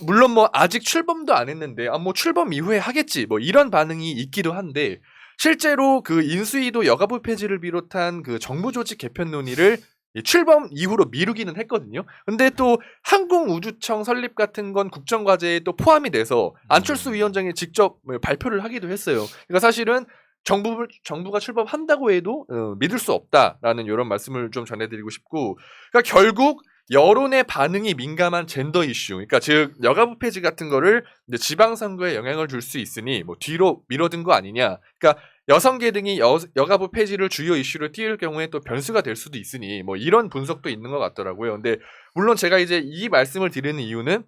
물론 뭐 아직 출범도 안 했는데 뭐 출범 이후에 하겠지 뭐 이런 반응이 있기도 한데 실제로 그 인수위도 여가부 폐지를 비롯한 그 정부 조직 개편 논의를 이 출범 이후로 미루기는 했거든요. 근데 또 항공우주청 설립 같은 건 국정과제에 또 포함이 돼서 안철수 위원장이 직접 발표를 하기도 했어요. 그러니까 사실은 정부가 출범한다고 해도 믿을 수 없다라는 이런 말씀을 좀 전해드리고 싶고, 그러니까 결국 여론의 반응이 민감한 젠더 이슈, 그러니까 즉 여가부 폐지 같은 거를 이제 지방선거에 영향을 줄 수 있으니 뭐 뒤로 미뤄둔 거 아니냐. 그러니까 여성계등이 여가부 폐지를 주요 이슈로 띄울 경우에 또 변수가 될 수도 있으니 뭐 이런 분석도 있는 것 같더라고요. 근데 물론 제가 이제 이 말씀을 드리는 이유는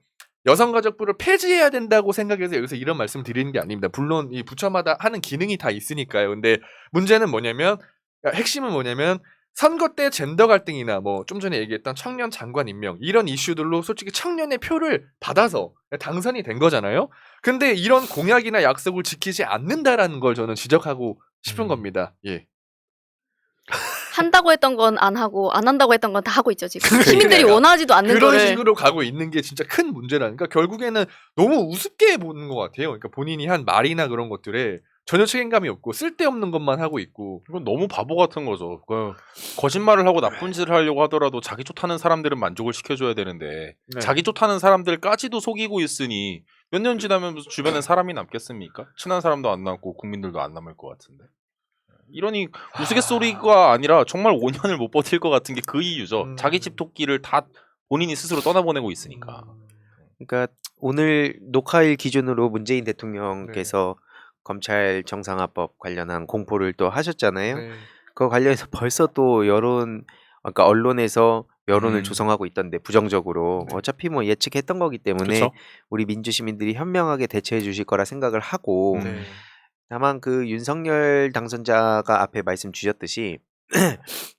여성가족부를 폐지해야 된다고 생각해서 여기서 이런 말씀을 드리는 게 아닙니다. 물론 이 부처마다 하는 기능이 다 있으니까요. 근데 문제는 뭐냐면, 핵심은 뭐냐면 선거 때 젠더 갈등이나 뭐 좀 전에 얘기했던 청년 장관 임명 이런 이슈들로 솔직히 청년의 표를 받아서 당선이 된 거잖아요. 근데 이런 공약이나 약속을 지키지 않는다라는 걸 저는 지적하고 싶은 겁니다. 예. 한다고 했던 건 안 하고 안 한다고 했던 건 다 하고 있죠 지금. 그러니까요. 시민들이 원하지도 않는 그런 거를. 식으로 가고 있는 게 진짜 큰 문제라니까. 결국에는 너무 우습게 보는 것 같아요. 그러니까 본인이 한 말이나 그런 것들에 전혀 책임감이 없고 쓸데없는 것만 하고 있고. 이건 너무 바보 같은 거죠. 거짓말을 하고 나쁜 짓을 하려고 하더라도 자기 좋다는 사람들은 만족을 시켜줘야 되는데 네. 자기 좋다는 사람들까지도 속이고 있으니 몇 년 지나면 무슨 주변에 사람이 남겠습니까? 친한 사람도 안 남고 국민들도 안 남을 것 같은데. 이러니 우스갯소리가 아니라 정말 5년을 못 버틸 것 같은 게 그 이유죠. 자기 집 토끼를 다 본인이 스스로 떠나보내고 있으니까. 그러니까 오늘 녹화일 기준으로 문재인 대통령께서 검찰 정상화법 관련한 공포를 또 하셨잖아요. 네. 그거 관련해서 벌써 또 그러니까 언론에서 여론을 조성하고 있던데 부정적으로 네. 어차피 뭐 예측했던 거기 때문에 그쵸? 우리 민주시민들이 현명하게 대처해 주실 거라 생각을 하고 네. 다만 그 윤석열 당선자가 앞에 말씀 주셨듯이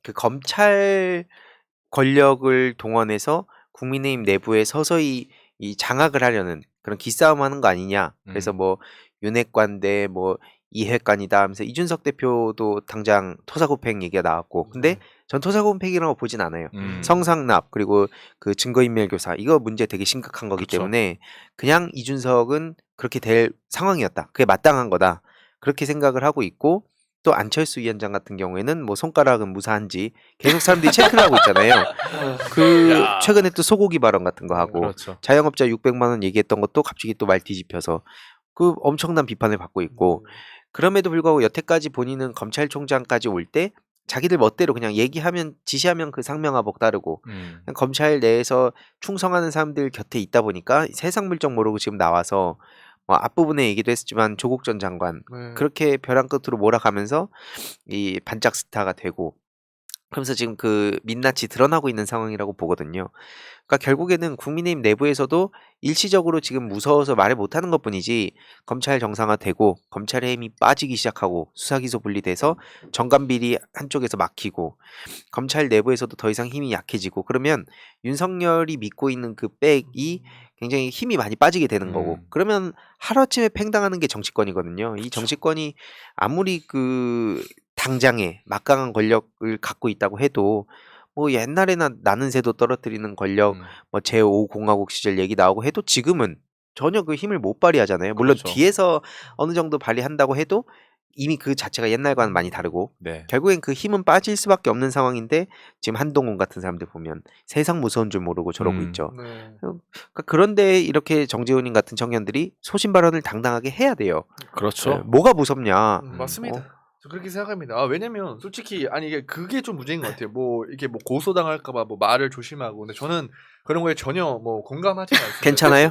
그 검찰 권력을 동원해서 국민의힘 내부에 서서히 이 장악을 하려는 그런 기싸움하는 거 아니냐. 그래서 뭐 윤핵관대 뭐 이핵관이다 하면서 이준석 대표도 당장 토사구팽 얘기가 나왔고, 근데 전 토사구팽이라고 보진 않아요. 성상납 그리고 그 증거인멸교사 이거 문제 되게 심각한 거기 그쵸. 때문에 그냥 이준석은 그렇게 될 상황이었다. 그게 마땅한 거다. 그렇게 생각을 하고 있고, 또 안철수 위원장 같은 경우에는 뭐 손가락은 무사한지 계속 사람들이 체크를 하고 있잖아요. 그 야. 최근에 또 소고기 발언 같은 거 하고 그렇죠. 자영업자 600만 원 얘기했던 것도 갑자기 또 말 뒤집혀서 그 엄청난 비판을 받고 있고, 그럼에도 불구하고 여태까지 본인은 검찰총장까지 올 때 자기들 멋대로 그냥 얘기하면 지시하면 그 상명하복 따르고 그냥 검찰 내에서 충성하는 사람들 곁에 있다 보니까 세상 물정 모르고 지금 나와서 뭐 앞부분에 얘기도 했지만 조국 전 장관 그렇게 벼랑 끝으로 몰아가면서 이 반짝 스타가 되고, 그러면서 지금 그 민낯이 드러나고 있는 상황이라고 보거든요. 그러니까 결국에는 국민의힘 내부에서도 일시적으로 지금 무서워서 말을 못하는 것뿐이지 검찰 정상화되고 검찰의 힘이 빠지기 시작하고 수사기소 분리돼서 정관비리 한쪽에서 막히고 검찰 내부에서도 더 이상 힘이 약해지고 그러면 윤석열이 믿고 있는 그 백이 굉장히 힘이 많이 빠지게 되는 거고, 그러면 하루아침에 팽당하는 게 정치권이거든요. 이 정치권이 아무리 그 당장에 막강한 권력을 갖고 있다고 해도 뭐 옛날에나 나는 새도 떨어뜨리는 권력 뭐 제5공화국 시절 얘기 나오고 해도 지금은 전혀 그 힘을 못 발휘하잖아요. 물론 그렇죠. 뒤에서 어느 정도 발휘한다고 해도 이미 그 자체가 옛날과는 많이 다르고 네. 결국엔 그 힘은 빠질 수밖에 없는 상황인데 지금 한동훈 같은 사람들 보면 세상 무서운 줄 모르고 저러고 있죠. 네. 그러니까 그런데 이렇게 정재훈님 같은 청년들이 소신 발언을 당당하게 해야 돼요. 그렇죠. 뭐가 무섭냐? 맞습니다. 저 그렇게 생각합니다. 왜냐면 솔직히 아니 이게 그게 좀 문제인 것 같아요. 뭐 이게 뭐 고소당할까봐 뭐 말을 조심하고 근데 저는 그런 거에 전혀 뭐 공감하지 않습니다. 괜찮아요?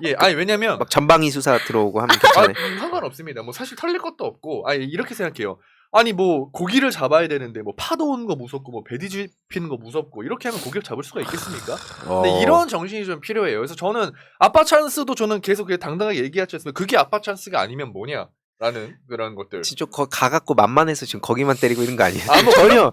예, 아니 왜냐면 막 전방위 수사 들어오고 하면 괜찮아요. 상관없습니다. 뭐 사실 털릴 것도 없고 아니 이렇게 생각해요. 아니 뭐 고기를 잡아야 되는데 뭐 파도 오는 거 무섭고 뭐 배 뒤집히는 거 무섭고 이렇게 하면 고기를 잡을 수가 있겠습니까? 근데 이런 정신이 좀 필요해요. 그래서 저는 아빠 찬스도 저는 계속 그냥 당당하게 얘기하지 않습니까? 그게 아빠 찬스가 아니면 뭐냐라는 그런 것들. 진짜 가갖고 만만해서 지금 거기만 때리고 있는 거 아니에요? 뭐 전혀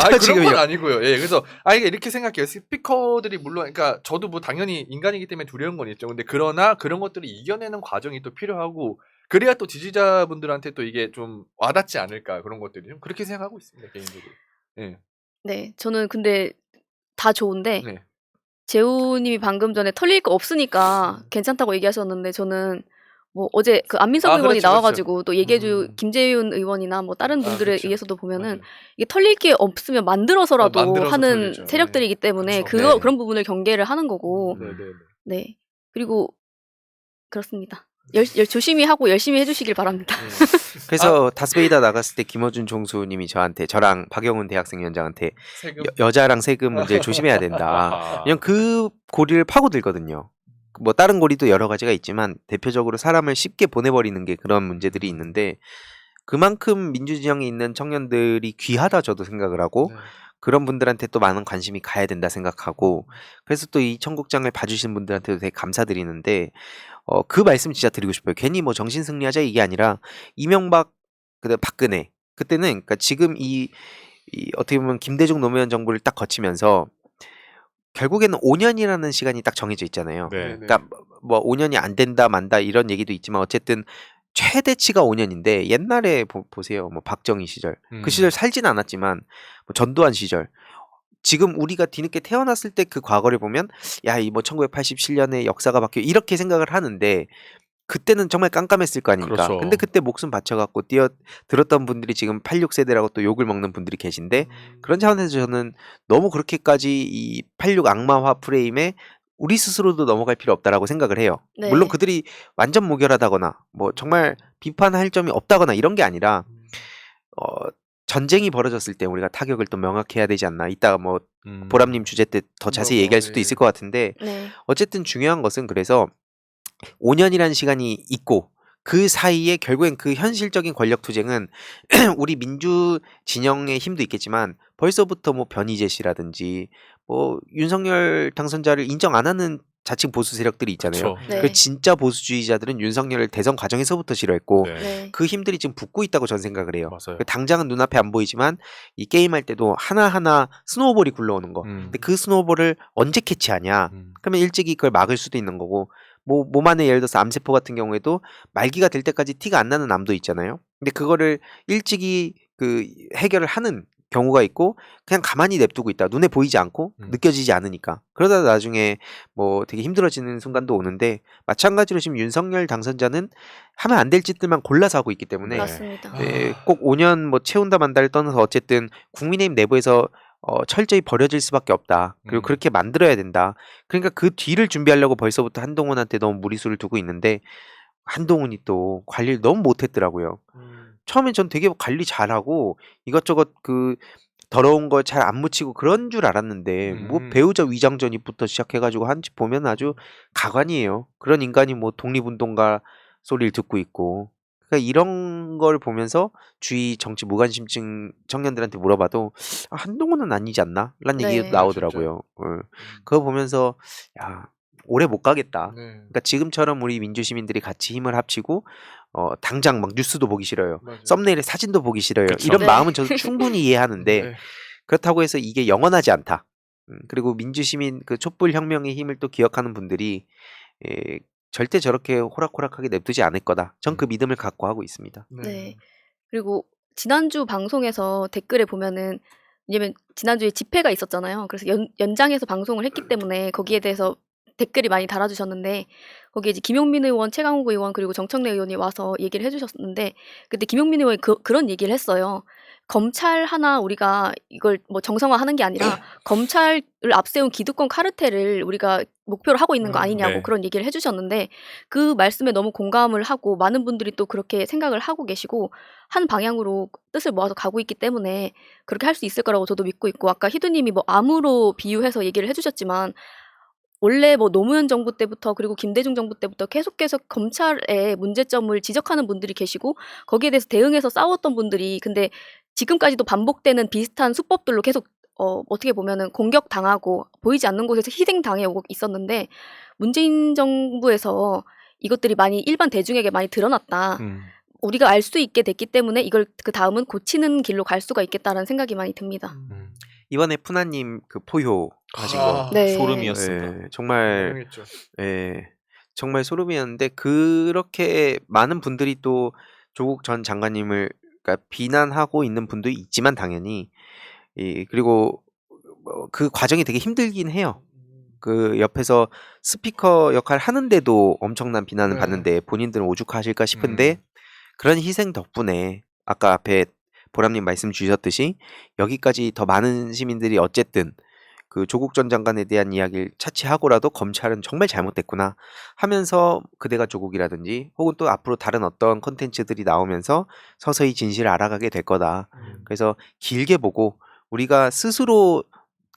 그런 지금 건 아니고요. 예, 그래서 이렇게 생각해요. 스피커들이 물론, 그러니까 저도 뭐 당연히 인간이기 때문에 두려운 건 있죠. 근데 그러나 그런 것들을 이겨내는 과정이 또 필요하고 그래야 또 지지자분들한테 또 이게 좀 와닿지 않을까 그런 것들이 좀 그렇게 생각하고 있습니다 개인적으로. 예. 네, 저는 근데 다 좋은데 네. 재우님이 방금 전에 털릴 거 없으니까 괜찮다고 얘기하셨는데 저는 뭐 어제 그 안민석 의원이 그렇죠, 나와가지고 또 얘기해주 김재윤 의원이나 뭐 다른 분들에 그렇죠. 의해서도 보면은 맞아요. 이게 털릴 게 없으면 만들어서라도 만들어서 하는 털리죠. 세력들이기 때문에 그쵸. 네. 그런 부분을 경계를 하는 거고 네네. 네 그리고 그렇습니다. 조심히 하고 열심히 해주시길 바랍니다. 그래서 다스베이다 나갔을 때 김어준 총수님이 저랑 박영훈 대학생위원장한테 세금. 여자랑 세금 문제를 조심해야 된다. 왜냐면 그 고리를 파고들거든요. 뭐 다른 고리도 여러 가지가 있지만 대표적으로 사람을 쉽게 보내버리는 게 그런 문제들이 있는데 그만큼 민주진영에 있는 청년들이 귀하다 저도 생각을 하고 네. 그런 분들한테 또 많은 관심이 가야 된다 생각하고 그래서 또 이 청국장을 봐주신 분들한테도 되게 감사드리는데 그 말씀 진짜 드리고 싶어요. 괜히 뭐 정신 승리하자 이게 아니라 이명박 그다음 박근혜 그때는 그러니까 지금 이 어떻게 보면 김대중 노무현 정부를 딱 거치면서 결국에는 5년이라는 시간이 딱 정해져 있잖아요. 네. 그러니까 뭐 5년이 안 된다 만다 이런 얘기도 있지만 어쨌든 최대치가 5년인데 옛날에 보세요. 뭐 박정희 시절 그 시절 살진 않았지만 뭐 전두환 시절 지금 우리가 뒤늦게 태어났을 때 그 과거를 보면 야, 이 뭐 1987년에 역사가 바뀌어 이렇게 생각을 하는데 그때는 정말 깜깜했을 거 아닙니까? 그렇죠. 근데 그때 목숨 바쳐갖고 들었던 분들이 지금 86세대라고 또 욕을 먹는 분들이 계신데 그런 차원에서 저는 너무 그렇게까지 이 86 악마화 프레임에 우리 스스로도 넘어갈 필요 없다라고 생각을 해요. 네. 물론 그들이 완전 무결하다거나 뭐 정말 비판할 점이 없다거나 이런 게 아니라 전쟁이 벌어졌을 때 우리가 타격을 또 명확해야 되지 않나. 이따가 뭐 보람님 주제 때 더 자세히 뭐, 얘기할 수도 예. 있을 것 같은데 네. 어쨌든 중요한 것은 그래서 5년이라는 시간이 있고 그 사이에 결국엔 그 현실적인 권력 투쟁은 우리 민주 진영의 힘도 있겠지만 벌써부터 뭐 변희재 씨라든지 뭐 윤석열 당선자를 인정 안 하는 자칭 보수 세력들이 있잖아요. 그렇죠. 네. 그 진짜 보수주의자들은 윤석열을 대선 과정에서부터 싫어했고 네. 네. 그 힘들이 지금 붙고 있다고 저는 생각을 해요. 맞아요. 당장은 눈앞에 안 보이지만 이 게임할 때도 하나하나 스노우볼이 굴러오는 거. 근데 그 스노우볼을 언제 캐치하냐? 그러면 일찍이 그걸 막을 수도 있는 거고 뭐 몸 안에 예를 들어서 암세포 같은 경우에도 말기가 될 때까지 티가 안 나는 암도 있잖아요. 근데 그거를 일찍이 그 해결을 하는 경우가 있고 그냥 가만히 냅두고 있다. 눈에 보이지 않고 느껴지지 않으니까. 그러다 나중에 뭐 되게 힘들어지는 순간도 오는데 마찬가지로 지금 윤석열 당선자는 하면 안 될 짓들만 골라서 하고 있기 때문에 맞습니다. 꼭 5년 뭐 채운다 만다를 떠나서 어쨌든 국민의힘 내부에서 철저히 버려질 수밖에 없다. 그리고 그렇게 만들어야 된다. 그러니까 그 뒤를 준비하려고 벌써부터 한동훈한테 너무 무리수를 두고 있는데 한동훈이 또 관리를 너무 못했더라고요. 처음엔 전 되게 관리 잘하고 이것저것 그 더러운 거 잘 안 묻히고 그런 줄 알았는데 뭐 배우자 위장전입부터 시작해가지고 한지 보면 아주 가관이에요. 그런 인간이 뭐 독립운동가 소리를 듣고 있고 그러니까 이런 걸 보면서 주위 정치 무관심증 청년들한테 물어봐도 한동훈은 아니지 않나? 라는 네. 얘기가 나오더라고요. 그거 보면서 야 오래 못 가겠다. 네. 그러니까 지금처럼 우리 민주시민들이 같이 힘을 합치고 당장 막 뉴스도 보기 싫어요. 맞아요. 썸네일에 사진도 보기 싫어요. 그쵸. 이런 네. 마음은 저도 충분히 이해하는데 네. 그렇다고 해서 이게 영원하지 않다. 그리고 민주시민 그 촛불 혁명의 힘을 또 기억하는 분들이 절대 저렇게 호락호락하게 냅두지 않을 거다. 전 그 믿음을 갖고 하고 있습니다. 네. 그리고 지난주 방송에서 댓글에 보면은 왜냐면 지난주에 집회가 있었잖아요. 그래서 연장해서 방송을 했기 때문에 거기에 대해서 댓글이 많이 달아주셨는데 거기에 이제 김용민 의원, 최강욱 의원 그리고 정청래 의원이 와서 얘기를 해주셨는데 그때 김용민 의원이 그런 얘기를 했어요. 검찰 하나 우리가 이걸 뭐 정상화하는 게 아니라 검찰을 앞세운 기득권 카르텔을 우리가 목표로 하고 있는 거 아니냐고 네. 그런 얘기를 해주셨는데 그 말씀에 너무 공감을 하고 많은 분들이 또 그렇게 생각을 하고 계시고 한 방향으로 뜻을 모아서 가고 있기 때문에 그렇게 할 수 있을 거라고 저도 믿고 있고 아까 희두님이 뭐 암으로 비유해서 얘기를 해주셨지만 원래 뭐 노무현 정부 때부터 그리고 김대중 정부 때부터 계속해서 검찰의 문제점을 지적하는 분들이 계시고 거기에 대해서 대응해서 싸웠던 분들이 근데 지금까지도 반복되는 비슷한 수법들로 계속 어떻게 보면은 공격당하고 보이지 않는 곳에서 희생당해 오고 있었는데 문재인 정부에서 이것들이 많이 일반 대중에게 많이 드러났다. 우리가 알 수 있게 됐기 때문에 이걸 그 다음은 고치는 길로 갈 수가 있겠다라는 생각이 많이 듭니다. 이번에 푸나님 그 포효 하신 아, 거 네. 소름이었습니다. 예, 정말 유명했죠. 예, 정말 소름이었는데 그렇게 많은 분들이 또 조국 전 장관님을 그러니까 비난하고 있는 분도 있지만 당연히 그리고 그 과정이 되게 힘들긴 해요. 그 옆에서 스피커 역할 하는데도 엄청난 비난을 네. 받는데 본인들은 오죽하실까 싶은데 그런 희생 덕분에 아까 앞에 보람님 말씀 주셨듯이 여기까지 더 많은 시민들이 어쨌든 그 조국 전 장관에 대한 이야기를 차치하고라도 검찰은 정말 잘못됐구나 하면서 그대가 조국이라든지 혹은 또 앞으로 다른 어떤 콘텐츠들이 나오면서 서서히 진실을 알아가게 될 거다. 그래서 길게 보고 우리가 스스로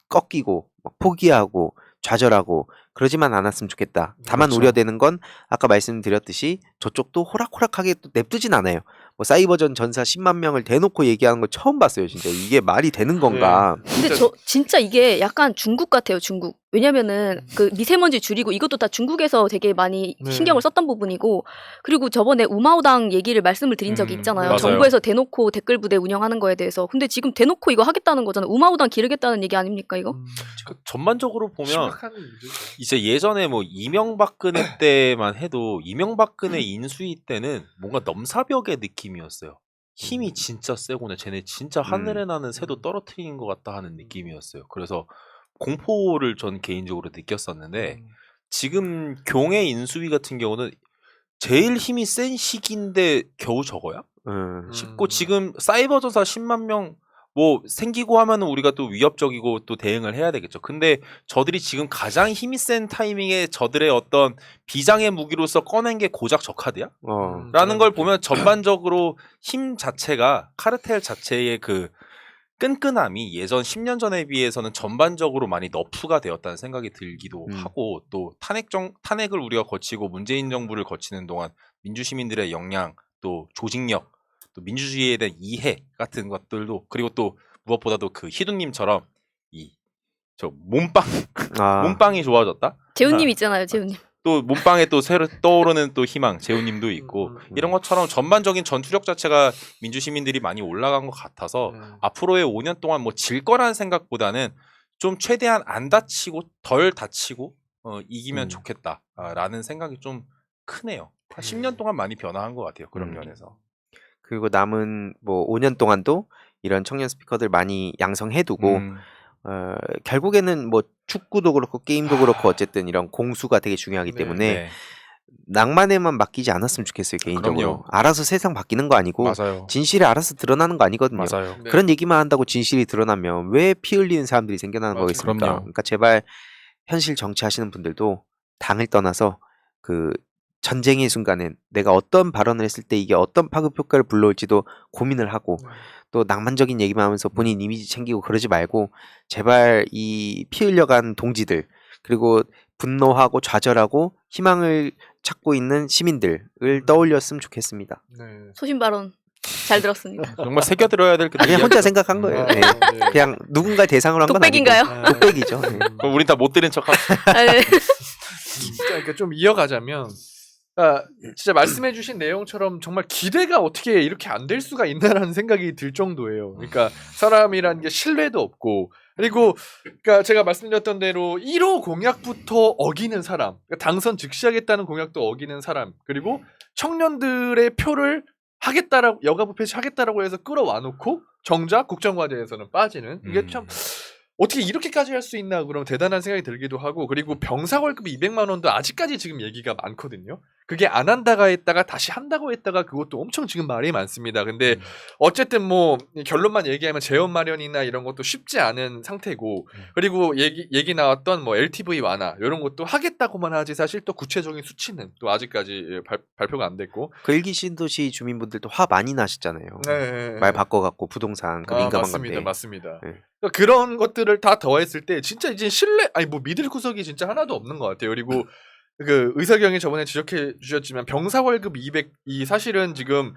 꺾이고 막 포기하고 좌절하고 그러지만 않았으면 좋겠다. 다만 그렇죠. 우려되는 건 아까 말씀드렸듯이 저쪽도 호락호락하게 또 냅두진 않아요. 뭐 사이버전 전사 10만 명을 대놓고 얘기하는 거 처음 봤어요. 진짜 이게 말이 되는 건가? 근데 저 진짜 이게 약간 중국 같아요, 중국. 왜냐면은 그 미세먼지 줄이고 이것도 다 중국에서 되게 많이 네. 신경을 썼던 부분이고 그리고 저번에 우마오당 얘기를 말씀을 드린 적이 있잖아요. 맞아요. 정부에서 대놓고 댓글 부대 운영하는 거에 대해서. 근데 지금 대놓고 이거 하겠다는 거잖아요. 우마오당 기르겠다는 얘기 아닙니까, 이거? 그 전반적으로 보면 심각한 문제죠. 이제 예전에 뭐 이명박근혜 때만 해도 이명박근혜 인수위 때는 뭔가 넘사벽의 느낌이었어요. 힘이 진짜 세구나. 쟤네 진짜 하늘에 나는 새도 떨어뜨리는 것 같다 하는 느낌이었어요. 그래서 공포를 전 개인적으로 느꼈었는데 지금 경의 인수위 같은 경우는 제일 힘이 센 시기인데 겨우 저거야? 싶고 지금 사이버 전사 10만 명 뭐 생기고 하면은 우리가 또 위협적이고 또 대응을 해야 되겠죠. 근데 저들이 지금 가장 힘이 센 타이밍에 저들의 어떤 비장의 무기로서 꺼낸 게 고작 저 카드야? 라는 걸 보면 전반적으로 힘 자체가 카르텔 자체의 그 끈끈함이 예전 10년 전에 비해서는 전반적으로 많이 너프가 되었다는 생각이 들기도 하고 또 탄핵을 우리가 거치고 문재인 정부를 거치는 동안 민주시민들의 역량 또 조직력 또 민주주의에 대한 이해 같은 것들도 그리고 또 무엇보다도 그 희두님처럼 저 몸빵이 좋아졌다. 재훈님 있잖아요, 재훈님. 또 몸빵에 또 새로 떠오르는 또 희망 재훈님도 있고 이런 것처럼 전반적인 전투력 자체가 민주시민들이 많이 올라간 것 같아서 앞으로의 5년 동안 뭐 질 거라는 생각보다는 좀 최대한 안 다치고 덜 다치고 이기면 좋겠다라는 생각이 좀 크네요. 한 10년 동안 많이 변화한 것 같아요. 그런 면에서. 그리고 남은 뭐 5년 동안도 이런 청년 스피커들 많이 양성해두고 결국에는 뭐 축구도 그렇고 게임도 그렇고 어쨌든 이런 공수가 되게 중요하기 때문에 낭만에만 맡기지 않았으면 좋겠어요. 개인적으로. 그럼요. 알아서 세상 바뀌는 거 아니고 맞아요. 진실이 알아서 드러나는 거 아니거든요. 맞아요. 네. 그런 얘기만 한다고 진실이 드러나면 왜 피 흘리는 사람들이 생겨나는 맞아요. 거겠습니까? 그럼요. 그러니까 제발 현실 정치하시는 분들도 당을 떠나서 그 전쟁의 순간엔 내가 어떤 발언을 했을 때 이게 어떤 파급 효과를 불러올지도 고민을 하고 또 낭만적인 얘기만 하면서 본인 이미지 챙기고 그러지 말고 제발 이 피 흘려간 동지들 그리고 분노하고 좌절하고 희망을 찾고 있는 시민들을 떠올렸으면 좋겠습니다. 네. 소신 발언 잘 들었습니다. 정말 새겨들어야 될 게 그냥 혼자 생각한 거예요. 네. 네. 그냥 누군가 대상으로 한 건 아니고 독백인가요? 독백이죠. 네. 그럼 우린 다 못 들은 척하고 아, 네. 진짜 그러니까 좀 이어가자면 진짜 말씀해주신 내용처럼 정말 기대가 어떻게 이렇게 안 될 수가 있나라는 생각이 들 정도예요. 그러니까 사람이라는 게 신뢰도 없고 그리고 그러니까 제가 말씀드렸던 대로 1호 공약부터 어기는 사람, 그러니까 당선 즉시하겠다는 공약도 어기는 사람, 그리고 청년들의 표를 하겠다라고 여가부 폐지하겠다라고 해서 끌어와 놓고 정작 국정과제에서는 빠지는 이게 참 어떻게 이렇게까지 할 수 있나 그럼 대단한 생각이 들기도 하고 그리고 병사 월급 200만 원도 아직까지 지금 얘기가 많거든요. 그게 안 한다가 했다가 다시 한다고 했다가 그것도 엄청 지금 말이 많습니다. 근데 어쨌든 뭐 결론만 얘기하면 재원 마련이나 이런 것도 쉽지 않은 상태고 그리고 얘기 나왔던 뭐 LTV 완화 이런 것도 하겠다고만 하지 사실 또 구체적인 수치는 또 아직까지 발표가 안 됐고 그 일기 신도시 주민분들도 화 많이 나시잖아요. 네. 말 바꿔갖고 부동산 그 민감한 맞습니다. 건데. 맞습니다. 네. 그러니까 그런 것들을 다 더했을 때 진짜 이제 뭐 믿을 구석이 진짜 하나도 없는 것 같아요. 그리고 그 의석영이 저번에 지적해 주셨지만 병사 월급 200이 사실은 지금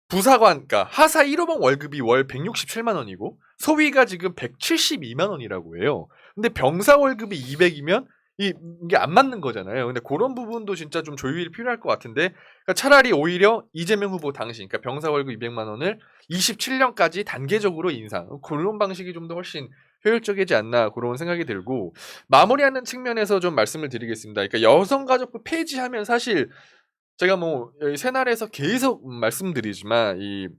부사관, 그러니까 하사 1호봉 월급이 월 167만 원이고 소위가 지금 172만 원이라고 해요. 근데 병사 월급이 200이면 이게 안 맞는 거잖아요. 근데 그런 부분도 진짜 좀 조율이 필요할 것 같은데 그러니까 차라리 오히려 이재명 후보 당시 그러니까 병사 월급 200만 원을 27년까지 단계적으로 인상 그런 방식이 좀 더 훨씬 효율적이지 않나 그런 생각이 들고 마무리하는 측면에서 좀 말씀을 드리겠습니다. 그러니까 여성가족부 폐지하면 사실 제가 뭐 여기 새날에서 계속 말씀드리지만 이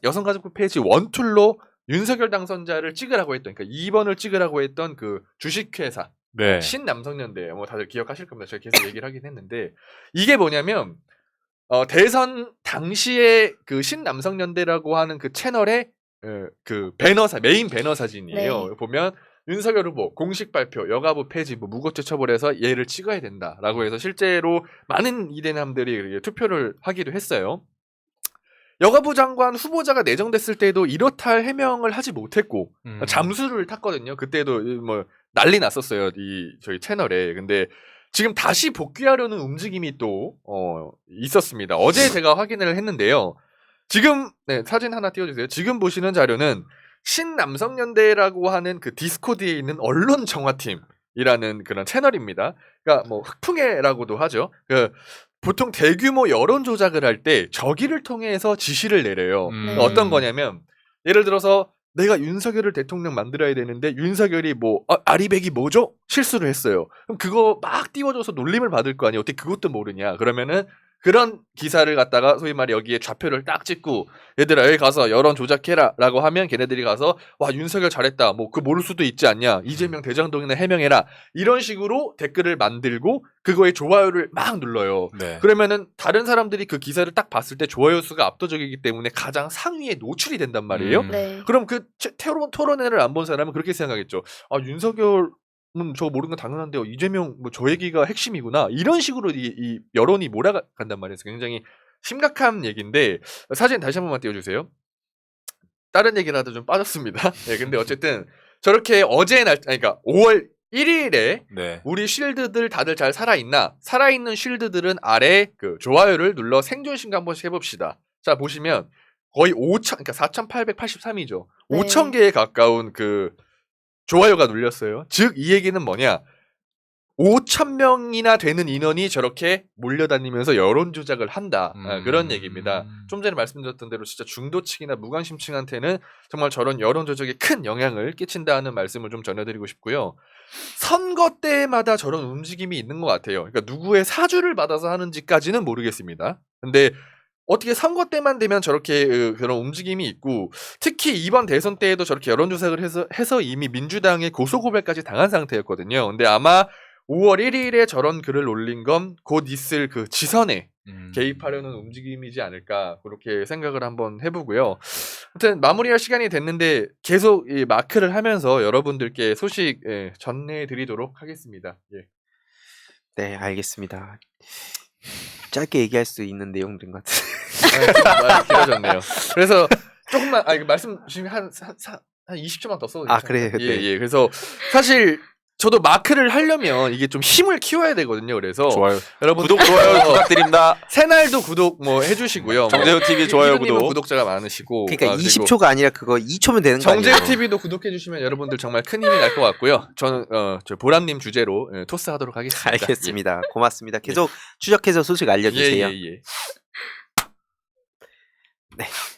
여성가족부 폐지 원툴로 윤석열 당선자를 찍으라고 했던 그러니까 2번을 찍으라고 했던 그 주식회사 네. 신남성연대 뭐 다들 기억하실 겁니다. 제가 계속 얘기를 하긴 했는데 이게 뭐냐면 대선 당시에 그 신남성연대라고 하는 그 채널의 그 배너사 메인 배너 사진이에요. 네. 보면 윤석열 후보 공식 발표 여가부 폐지 뭐 무고죄 처벌해서 얘를 찍어야 된다라고 해서 실제로 많은 이대남들이 투표를 하기도 했어요. 여가부 장관 후보자가 내정됐을 때도 이렇다 할 해명을 하지 못했고 잠수를 탔거든요. 그때도 뭐 난리 났었어요. 저희 채널에. 근데 지금 다시 복귀하려는 움직임이 또 있었습니다. 어제 제가 확인을 했는데요. 지금 사진 하나 띄워주세요. 지금 보시는 자료는 신남성연대라고 하는 그 디스코드에 있는 언론정화팀이라는 그런 채널입니다. 그러니까 뭐 흑풍회라고도 하죠. 보통 대규모 여론 조작을 할 때 저기를 통해서 지시를 내려요. 그러니까 어떤 거냐면 예를 들어서 내가 윤석열을 대통령 만들어야 되는데 윤석열이 뭐 아리백이 뭐죠? 실수를 했어요. 그럼 그거 막 띄워줘서 놀림을 받을 거 아니에요. 어떻게 그것도 모르냐? 그러면은 그런 기사를 갖다가 소위 말해 여기에 좌표를 딱 찍고 얘들아 여기 가서 여론 조작해라 라고 하면 걔네들이 가서 와 윤석열 잘했다 뭐 그 모를 수도 있지 않냐 이재명 대장동이나 해명해라 이런 식으로 댓글을 만들고 그거에 좋아요를 막 눌러요. 네. 그러면은 다른 사람들이 그 기사를 딱 봤을 때 좋아요 수가 압도적이기 때문에 가장 상위에 노출이 된단 말이에요. 네. 그럼 그 토론회를 안 본 사람은 그렇게 생각했죠. 아 윤석열 저거 모르는 건 당연한데요. 이재명 뭐 저 얘기가 핵심이구나. 이런 식으로 이 여론이 몰아간단 말이에요. 굉장히 심각한 얘기인데 사진 다시 한 번만 띄워주세요. 다른 얘기라도 좀 빠졌습니다. 네, 근데 어쨌든 저렇게 그러니까 5월 1일에 네. 우리 쉴드들 다들 잘 살아있나? 살아있는 쉴드들은 아래 그 좋아요를 눌러 생존 신고 한 번씩 해봅시다. 자 보시면 거의 5천, 그러니까 4,883이죠. 네. 5천 개에 가까운 그 좋아요가 눌렸어요. 즉 이 얘기는 뭐냐? 5,000명이나 되는 인원이 저렇게 몰려다니면서 여론 조작을 한다. 그런 얘기입니다. 좀 전에 말씀드렸던 대로 진짜 중도층이나 무관심층한테는 정말 저런 여론 조작에 큰 영향을 끼친다는 말씀을 좀 전해드리고 싶고요. 선거 때마다 저런 움직임이 있는 것 같아요. 그러니까 누구의 사주를 받아서 하는지까지는 모르겠습니다. 근데 어떻게 선거 때만 되면 저렇게 그런 움직임이 있고 특히 이번 대선 때에도 저렇게 여론조작을 해서 이미 민주당의 고소고발까지 당한 상태였거든요. 근데 아마 5월 1일에 저런 글을 올린 건 곧 있을 그 지선에 개입하려는 움직임이지 않을까 그렇게 생각을 한번 해보고요. 아무튼 마무리할 시간이 됐는데 계속 이 마크를 하면서 여러분들께 소식 전해드리도록 하겠습니다. 예. 네, 알겠습니다. 짧게 얘기할 수 있는 내용들인 것 같아요. 좀 많이 길어졌네요. 그래서 조금만 말씀 주시면 한 20초만 더 써도 아, 괜찮아요? 그래요? 네. 예. 그래서 사실 저도 마크를 하려면 이게 좀 힘을 키워야 되거든요. 그래서 좋아요. 여러분 구독 좋아요 부탁드립니다. 새날도 구독 뭐 해주시고요. 정재훈 TV 좋아요 피디님은 구독. 구독자가 많으시고 그러니까 그리고 20초가 아니라 그거 2초면 되는 거 아니에요? 정재훈 TV도 구독해주시면 여러분들 정말 큰 힘이 날 것 같고요. 저는 저 보람님 주제로 토스하도록 하겠습니다. 알겠습니다. 고맙습니다. 계속 추적해서 소식 알려주세요. 예.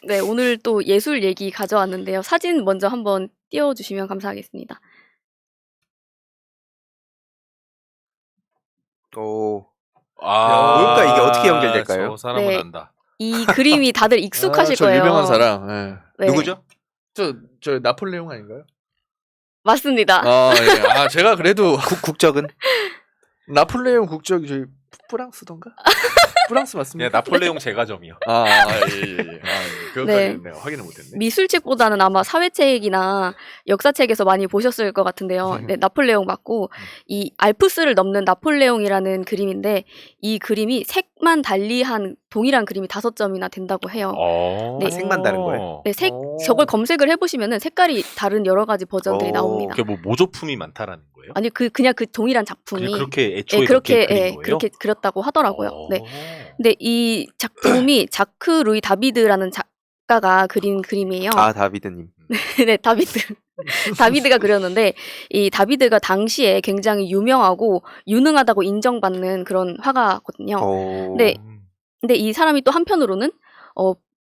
네, 오늘 또 예술 얘기 가져왔는데요. 사진 먼저 한번 띄워주시면 감사하겠습니다. 오, 뭘까 이게 어떻게 연결될까요? 저 사람은 네. 안다. 이 그림이 다들 익숙하실 저 거예요. 유명한 사람. 예. 네. 누구죠? 저 나폴레옹 아닌가요? 맞습니다. 예. 제가 그래도 국적은 나폴레옹 국적이 저희 프랑스던가? 프랑스 맞습니까? 네, 나폴레옹 제과점이요. 예. 그것까지는 네. 내가 확인을 못했네. 미술책보다는 아마 사회책이나 역사책에서 많이 보셨을 것 같은데요. 네, 나폴레옹 맞고 이 알프스를 넘는 나폴레옹이라는 그림인데 이 그림이 색만 달리한 동일한 그림이 5점이나 된다고 해요. 네. 색만 다른 거예요? 네, 저걸 검색을 해보시면은 색깔이 다른 여러 가지 버전들이 나옵니다. 그게 뭐 모조품이 많다라는 거예요? 아니 그냥 그 동일한 작품이 그렇게 애초에 그렇게 그린 거예요? 그렇게 그렸다고 하더라고요. 네. 근데 이 작품이 자크 루이 다비드라는 작가가 그린 그림이에요. 아 다비드님. 네, 다비드가 그렸는데 이 다비드가 당시에 굉장히 유명하고 유능하다고 인정받는 그런 화가거든요. 네. 근데 이 사람이 또 한편으로는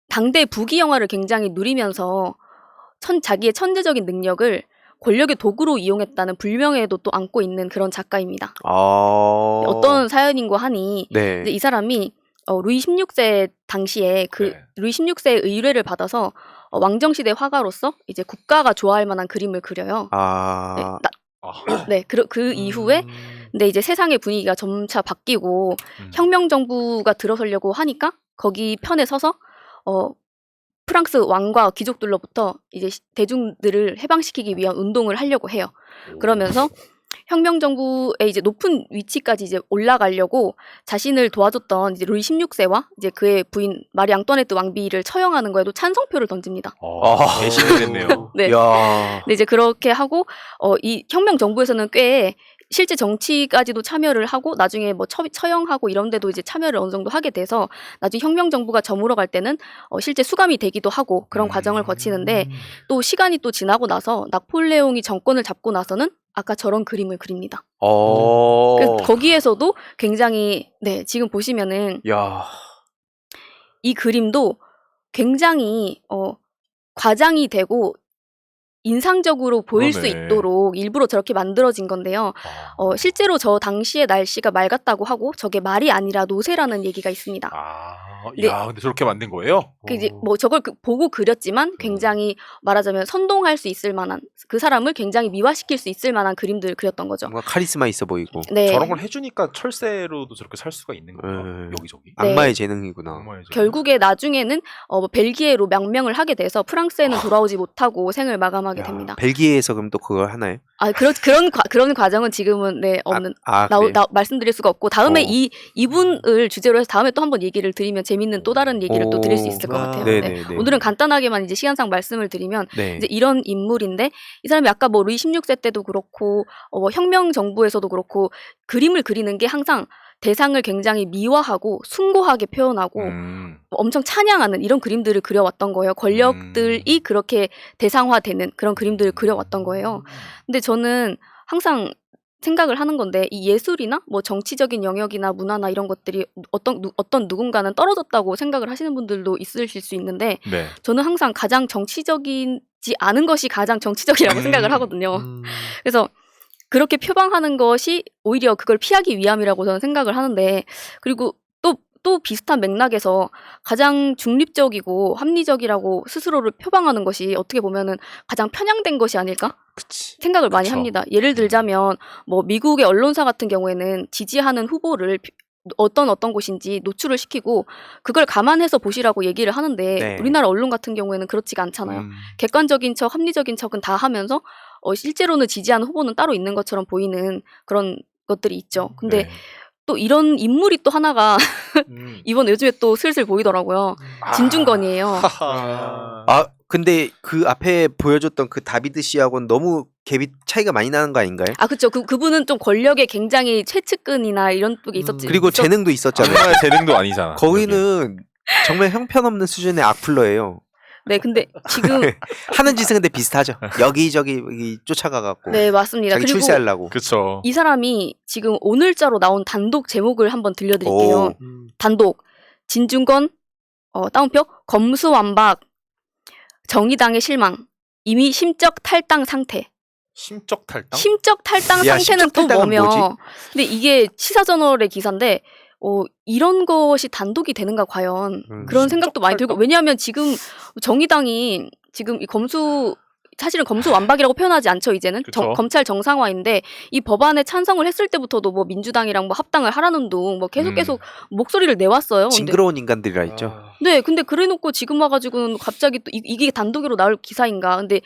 당대 부귀 영화를 굉장히 누리면서 자기의 천재적인 능력을 권력의 도구로 이용했다는 불명예도 또 안고 있는 그런 작가입니다. 어떤 사연인고 하니 네. 이제 이 사람이 루이 16세 당시에 루이 16세의 의뢰를 받아서 왕정시대 화가로서 이제 국가가 좋아할 만한 그림을 그려요. 네, 그 이후에 근데 이제 세상의 분위기가 점차 바뀌고 혁명 정부가 들어서려고 하니까 거기 편에 서서 프랑스 왕과 귀족들로부터 이제 대중들을 해방시키기 위한 운동을 하려고 해요. 그러면서 혁명 정부의 이제 높은 위치까지 이제 올라가려고 자신을 도와줬던 이제 루이 16세와 이제 그의 부인 마리 앙뚜아네트 왕비를 처형하는 거에도 찬성표를 던집니다. 배신을 했네요. 네. 근데 이제 그렇게 하고 이 혁명 정부에서는 꽤 실제 정치까지도 참여를 하고 나중에 뭐 처형하고 이런 데도 이제 참여를 어느 정도 하게 돼서 나중에 혁명 정부가 저물어 갈 때는 실제 수감이 되기도 하고 그런 과정을 거치는데 또 시간이 또 지나고 나서 나폴레옹이 정권을 잡고 나서는 아까 저런 그림을 그립니다. 그래서 거기에서도 굉장히 지금 보시면은 이 그림도 굉장히 과장이 되고 인상적으로 보일 수 있도록 일부러 저렇게 만들어진 건데요. 실제로 저 당시의 날씨가 맑았다고 하고 저게 말이 아니라 노새라는 얘기가 있습니다. 근데 저렇게 만든 거예요? 이제 뭐 저걸 보고 그렸지만 굉장히 말하자면 선동할 수 있을 만한 그 사람을 굉장히 미화시킬 수 있을 만한 그림들을 그렸던 거죠. 뭔가 카리스마 있어 보이고. 네. 저런 걸 해주니까 철새로도 저렇게 살 수가 있는 거예요. 여기저기. 악마의 재능이구나. 결국에 나중에는 벨기에로 명명을 하게 돼서 프랑스에는 돌아오지 못하고 생을 마감하게 됩니다. 벨기에에서 그럼 또 그걸 하나요? 그런 과정은 지금은 없는 그래요? 말씀드릴 수가 없고 다음에 이분을 주제로 해서 다음에 또 한번 얘기를 드리면 재밌는 또 다른 얘기를 또 드릴 수 있을 것 같아요. 오늘은 간단하게만 이제 시간상 말씀을 드리면 이제 이런 인물인데 이 사람이 아까 뭐 루이 16세 때도 그렇고 혁명 정부에서도 그렇고 그림을 그리는 게 항상 대상을 굉장히 미화하고 숭고하게 표현하고 엄청 찬양하는 이런 그림들을 그려왔던 거예요. 권력들이 그렇게 대상화되는 그런 그림들을 그려왔던 거예요. 근데 저는 항상 생각을 하는 건데 이 예술이나 뭐 정치적인 영역이나 문화나 이런 것들이 어떤 누군가는 떨어졌다고 생각을 하시는 분들도 있으실 수 있는데 저는 항상 가장 정치적이지 않은 것이 가장 정치적이라고 생각을 하거든요. 그래서 그렇게 표방하는 것이 오히려 그걸 피하기 위함이라고 저는 생각을 하는데 그리고 또 비슷한 맥락에서 가장 중립적이고 합리적이라고 스스로를 표방하는 것이 어떻게 보면은 가장 편향된 것이 아닐까? 생각을 많이 합니다. 예를 들자면 뭐 미국의 언론사 같은 경우에는 지지하는 후보를 어떤 곳인지 노출을 시키고 그걸 감안해서 보시라고 얘기를 하는데 우리나라 언론 같은 경우에는 그렇지가 않잖아요. 객관적인 척, 합리적인 척은 다 하면서 실제로는 지지하는 후보는 따로 있는 것처럼 보이는 그런 것들이 있죠. 근데 또 이런 인물이 또 하나가 이번 요즘에 또 슬슬 보이더라고요. 진중권이에요. 근데 그 앞에 보여줬던 그 다비드 씨하고는 너무 갭이 차이가 많이 나는 거 아닌가요? 그렇죠. 그분은 좀 권력에 굉장히 최측근이나 이런 쪽에 있었지. 그리고 재능도 있었잖아요. 악마의 재능도 아니잖아. 거기는 정말 형편없는 수준의 악플러예요. 네, 근데 지금 하는 짓은 근데 비슷하죠. 여기저기 쫓아가갖고. 네, 맞습니다. 자기 그리고 출세하려고. 그렇죠. 이 사람이 지금 오늘자로 나온 단독 제목을 한번 들려드릴게요. 단독 진중권 따옴표 검수완박 정의당의 실망 이미 심적 탈당 상태. 심적 탈당? 심적 탈당 상태는 또 뭐며? 근데 이게 시사저널의 기사인데 이런 것이 단독이 되는가 과연 그런 생각도 많이 들고 왜냐하면 지금 정의당이 지금 이 사실은 검수완박이라고 표현하지 않죠 이제는 그쵸. 검찰 정상화인데 이 법안에 찬성을 했을 때부터도 뭐 민주당이랑 뭐 합당을 하라는 둥 뭐 계속 목소리를 내왔어요. 근데 징그러운 인간들이라 했죠. 아, 근데 그래놓고 지금 와가지고는 갑자기 또 이게 단독으로 나올 기사인가? 근데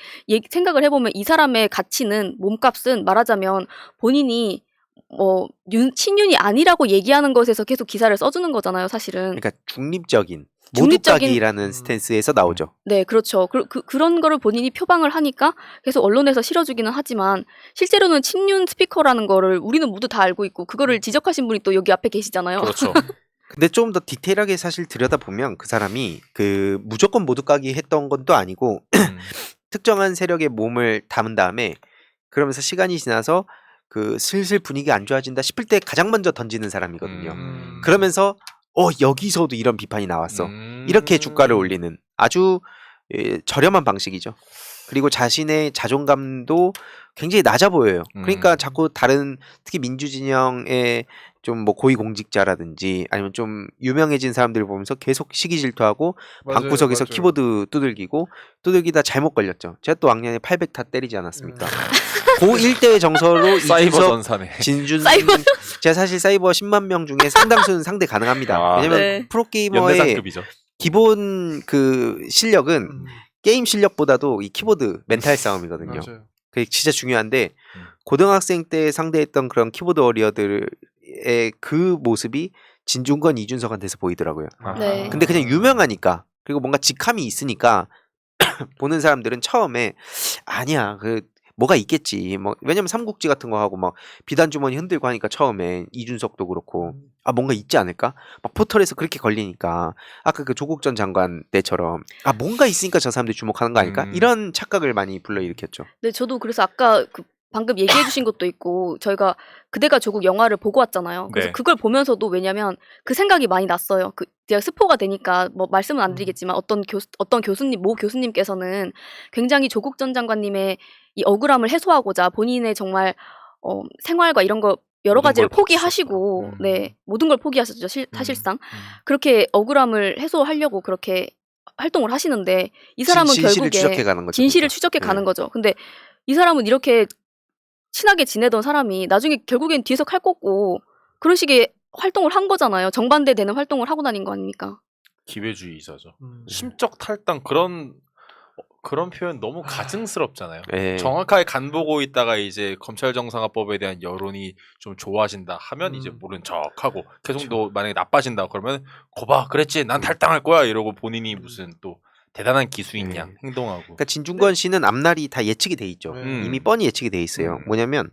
생각을 해보면 이 사람의 가치는 몸값은 말하자면 본인이 친윤이 아니라고 얘기하는 것에서 계속 기사를 써주는 거잖아요, 사실은. 그러니까 중립적인 중립적인- 모두가기라는 스탠스에서 나오죠. 네, 그렇죠. 그런 거를 본인이 표방을 하니까 계속 언론에서 실어주기는 하지만 실제로는 친윤 스피커라는 거를 우리는 모두 다 알고 있고 그거를 지적하신 분이 또 여기 앞에 계시잖아요. 그렇죠. 근데 좀 더 디테일하게 사실 들여다보면 그 사람이 그 무조건 모두가기 했던 건 또 아니고 특정한 세력의 몸을 담은 다음에 그러면서 시간이 지나서 그 슬슬 분위기 안 좋아진다 싶을 때 가장 먼저 던지는 사람이거든요. 그러면서 여기서도 이런 비판이 나왔어. 이렇게 주가를 올리는 아주 저렴한 방식이죠. 그리고 자신의 자존감도 굉장히 낮아 보여요. 그러니까 자꾸 다른 특히 민주진영의 좀 뭐 고위공직자라든지 아니면 좀 유명해진 사람들을 보면서 계속 시기 질투하고 맞아요, 방구석에서 맞아요. 키보드 두들기다 잘못 걸렸죠. 제가 또 왕년에 800타 때리지 않았습니까? 고1 대회 정서로 사이버 이준석, 전사네. 진준 사이버 제가 사실 사이버 10만 명 중에 상당수는 상대 가능합니다. 아. 왜냐면 네. 프로게이머의 연대상급이죠. 기본 그 실력은 게임 실력보다도 이 키보드 멘탈 싸움이거든요. 맞아요. 그게 진짜 중요한데 고등학생 때 상대했던 그런 키보드 워리어들의 그 모습이 진중권, 이준석한테서 보이더라고요. 네. 근데 그냥 유명하니까 그리고 뭔가 직함이 있으니까 보는 사람들은 처음에 아니야 그 뭐가 있겠지 뭐 왜냐면 삼국지 같은 거 하고 막 비단 주머니 흔들고 하니까 처음에 이준석도 그렇고 아 뭔가 있지 않을까 막 포털에서 그렇게 걸리니까 아까 그 조국 전 장관 때처럼 아 뭔가 있으니까 저 사람들이 주목하는 거 아닐까 이런 착각을 많이 불러일으켰죠. 네, 저도 그래서 아까 방금 얘기해 주신 것도 있고 저희가 그대가 조국 영화를 보고 왔잖아요. 그래서 네. 그걸 보면서도 왜냐면 그 생각이 많이 났어요. 제가 스포가 되니까 뭐 말씀은 안 드리겠지만 어떤 교수님, 모 교수님께서는 굉장히 조국 전 장관님의 이 억울함을 해소하고자 본인의 정말 생활과 이런 거 여러 모든 가지를 걸 포기하시고 바꾸셨구나. 네, 모든 걸 포기하셨죠. 사실상. 그렇게 억울함을 해소하려고 그렇게 활동을 하시는데 이 사람은 진실을 결국에 추적해 가는 거죠. 진실을 그러니까. 추적해 가는 네. 거죠. 근데 이 사람은 이렇게 친하게 지내던 사람이 나중에 결국엔 뒤에서 칼 꽂고 그런 식의 활동을 한 거잖아요. 정반대되는 활동을 하고 다닌 거 아닙니까? 기회주의자죠. 음. 심적 탈당 그런 표현 너무 가증스럽잖아요. 네. 정확하게 간 보고 있다가 이제 검찰 정상화법에 대한 여론이 좀 좋아진다 하면 이제 모른 척하고 계속 너 만약에 나빠진다 그러면 거봐 그랬지 난 탈당할 거야 이러고 본인이 무슨 또 대단한 기수인 양 행동하고. 그러니까 진중권 씨는 앞날이 다 예측이 돼 있죠. 네. 이미 뻔히 예측이 돼 있어요. 뭐냐면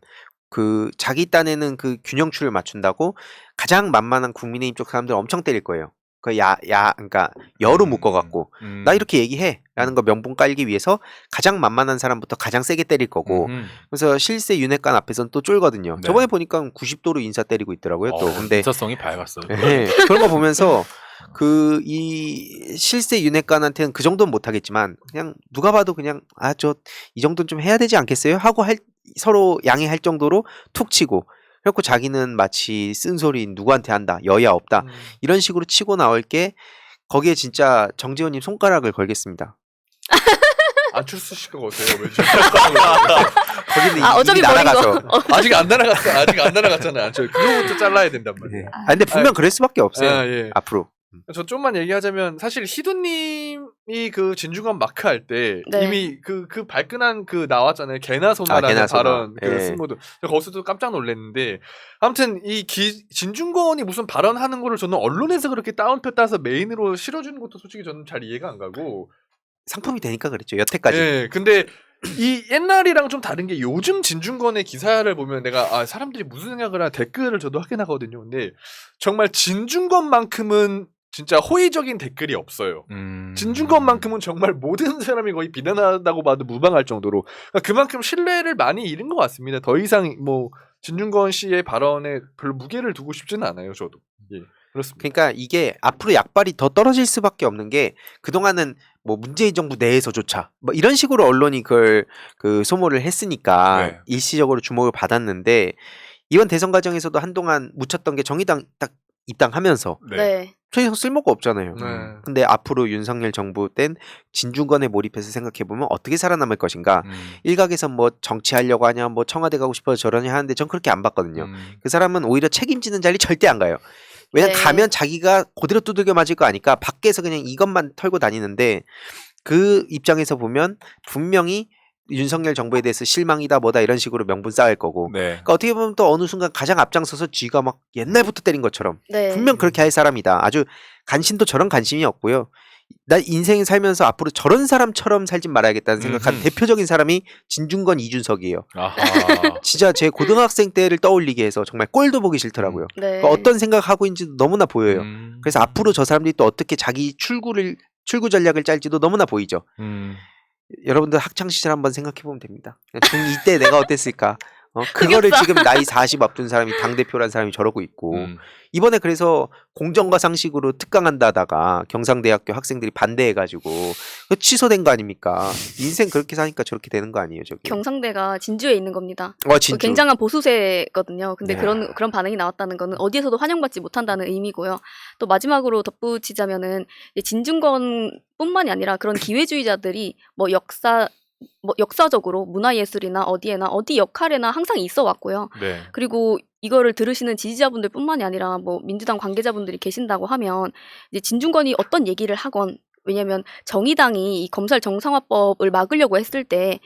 그 자기 딴에는 그 균형추를 맞춘다고 가장 만만한 국민의힘 쪽 사람들 엄청 때릴 거예요. 그러니까 여로 묶어갖고 나 이렇게 얘기해라는 거 명분 깔기 위해서 가장 만만한 사람부터 가장 세게 때릴 거고. 그래서 실세 윤핵관 앞에서는 또 쫄거든요. 네. 저번에 보니까 90도로 인사 때리고 있더라고요. 또 근데 인사성이 밝았어요. 네, 그런 거 보면서 이 실세 윤핵관한테는 그 정도는 못하겠지만 그냥 누가 봐도 그냥 이 정도는 좀 해야 되지 않겠어요? 하고 서로 양해할 정도로 툭 치고 그래갖고 자기는 마치 쓴소리 누구한테 한다 여야 없다 이런 식으로 치고 나올 게 거기에 진짜 정재원님 손가락을 걸겠습니다. 안철수 씨가 어때요? 왜 거기는 어차피 이미 버린 날아가서. 아직 안 날아갔잖아요. 그거부터 잘라야 된단 말이에요. 근데 분명 그럴 수밖에 없어요. 아, 예. 앞으로. 저 좀만 얘기하자면 사실 희도님이 그 진중권 마크 할 때 네. 이미 그 발끈한 그 나왔잖아요. 개나 소나라는 개나 소나. 발언 그 예. 승모도 거기서도 깜짝 놀랐는데 아무튼 이 진중권이 무슨 발언하는 거를 저는 언론에서 그렇게 다운표 따서 메인으로 실어주는 것도 솔직히 저는 잘 이해가 안 가고 상품이 되니까 그랬죠. 여태까지. 예, 근데 이 옛날이랑 좀 다른 게 요즘 진중권의 기사를 보면 내가 사람들이 무슨 생각을 하나 댓글을 저도 확인하거든요. 근데 정말 진중권만큼은 진짜 호의적인 댓글이 없어요. 진중권만큼은 정말 모든 사람이 거의 비난한다고 봐도 무방할 정도로 그러니까 그만큼 신뢰를 많이 잃은 것 같습니다. 더 이상 뭐 진중권 씨의 발언에 별로 무게를 두고 싶지는 않아요. 저도. 예, 그렇습니다. 그러니까 이게 앞으로 약발이 더 떨어질 수밖에 없는 게 그동안은 뭐 문재인 정부 내에서조차 뭐 이런 식으로 언론이 그걸 소모를 했으니까 네. 일시적으로 주목을 받았는데 이번 대선 과정에서도 한동안 묻혔던 게 정의당 딱 입당하면서 네. 네. 더 이상 쓸모가 없잖아요. 네. 근데 앞으로 윤석열 정부 땐 진중권에 몰입해서 생각해보면 어떻게 살아남을 것인가. 일각에서 뭐 정치하려고 하냐, 뭐 청와대 가고 싶어서 저러냐 하는데 전 그렇게 안 봤거든요. 그 사람은 오히려 책임지는 자리 절대 안 가요. 왜냐면 네. 가면 자기가 그대로 두들겨 맞을 거 아니까 밖에서 그냥 이것만 털고 다니는데 그 입장에서 보면 분명히 윤석열 정부에 대해서 실망이다 뭐다 이런 식으로 명분 쌓을 거고 네. 그러니까 어떻게 보면 또 어느 순간 가장 앞장서서 쥐가 막 옛날부터 때린 것처럼 네. 분명 그렇게 할 사람이다. 아주 간신도 저런 간심이 없고요. 나 인생 살면서 앞으로 저런 사람처럼 살진 말아야겠다는 생각한 대표적인 사람이 진중권 이준석이에요. 아하. 진짜 제 고등학생 때를 떠올리게 해서 정말 꼴도 보기 싫더라고요. 네. 그러니까 어떤 생각하고 있는지도 너무나 보여요. 그래서 앞으로 저 사람들이 또 어떻게 자기 출구 전략을 짤지도 너무나 보이죠. 여러분들 학창 시절 한번 생각해 보면 됩니다. 중2 때 내가 어땠을까? 그거를 흑역사. 지금 나이 40 앞둔 사람이 당대표란 사람이 저러고 있고 이번에 그래서 공정과 상식으로 특강한다다가 경상대학교 학생들이 반대해가지고 그거 취소된 거 아닙니까? 인생 그렇게 사니까 저렇게 되는 거 아니에요, 저기? 경상대가 진주에 있는 겁니다. 진짜. 굉장한 보수세거든요. 근데 야. 그런 반응이 나왔다는 거는 어디에서도 환영받지 못한다는 의미고요. 또 마지막으로 덧붙이자면은 이제 진중권뿐만이 아니라 그런 기회주의자들이 뭐 역사적으로 문화예술이나 어디에나 어디 역할에나 항상 있어 왔고요. 네. 그리고 이거를 들으시는 지지자분들뿐만이 아니라 뭐 민주당 관계자분들이 계신다고 하면 이제 진중권이 어떤 얘기를 하건 왜냐면 정의당이 이 검찰 정상화법을 막으려고 했을 때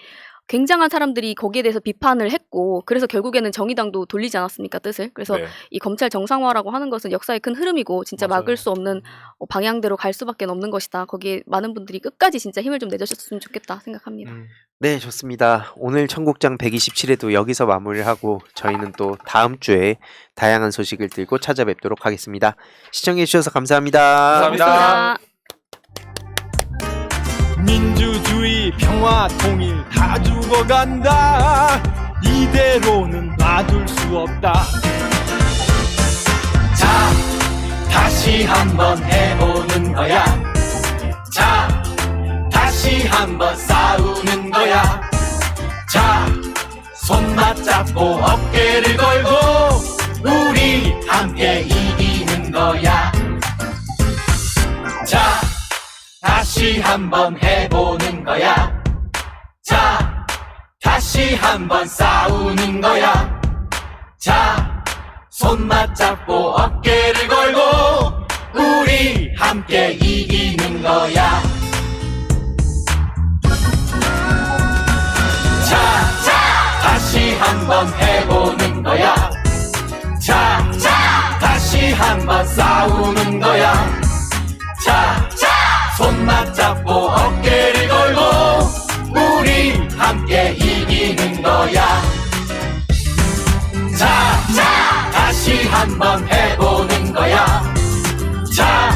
굉장한 사람들이 거기에 대해서 비판을 했고 그래서 결국에는 정의당도 돌리지 않았습니까 뜻을. 그래서 네. 이 검찰 정상화라고 하는 것은 역사의 큰 흐름이고 진짜 맞아요. 막을 수 없는 방향대로 갈 수밖에 없는 것이다. 거기에 많은 분들이 끝까지 진짜 힘을 좀 내주셨으면 좋겠다 생각합니다. 네, 좋습니다. 오늘 청국장 127회도 여기서 마무리를 하고 저희는 또 다음 주에 다양한 소식을 들고 찾아뵙도록 하겠습니다. 시청해 주셔서 감사합니다. 감사합니다. 민주주의 평화 통일 다 죽어간다 이대로는 놔둘 수 없다 자 다시 한번 해보는 거야 자 다시 한번 싸우는 거야 자 손 맞잡고 어깨를 걸고 우리 함께 이기는 거야 자 다시 한번 해보는 거야 자 다시 한번 싸우는 거야 자 손 맞잡고 어깨를 걸고 우리 함께 이기는 거야 자 다시 한번 해보는 거야 자 다시 한번 싸우는 거야 자 손 맞잡고 어깨를 걸고 우리 함께 이기는 거야 자 다시 한번 해보는 거야 자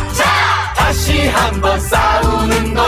다시 한번 싸우는 거야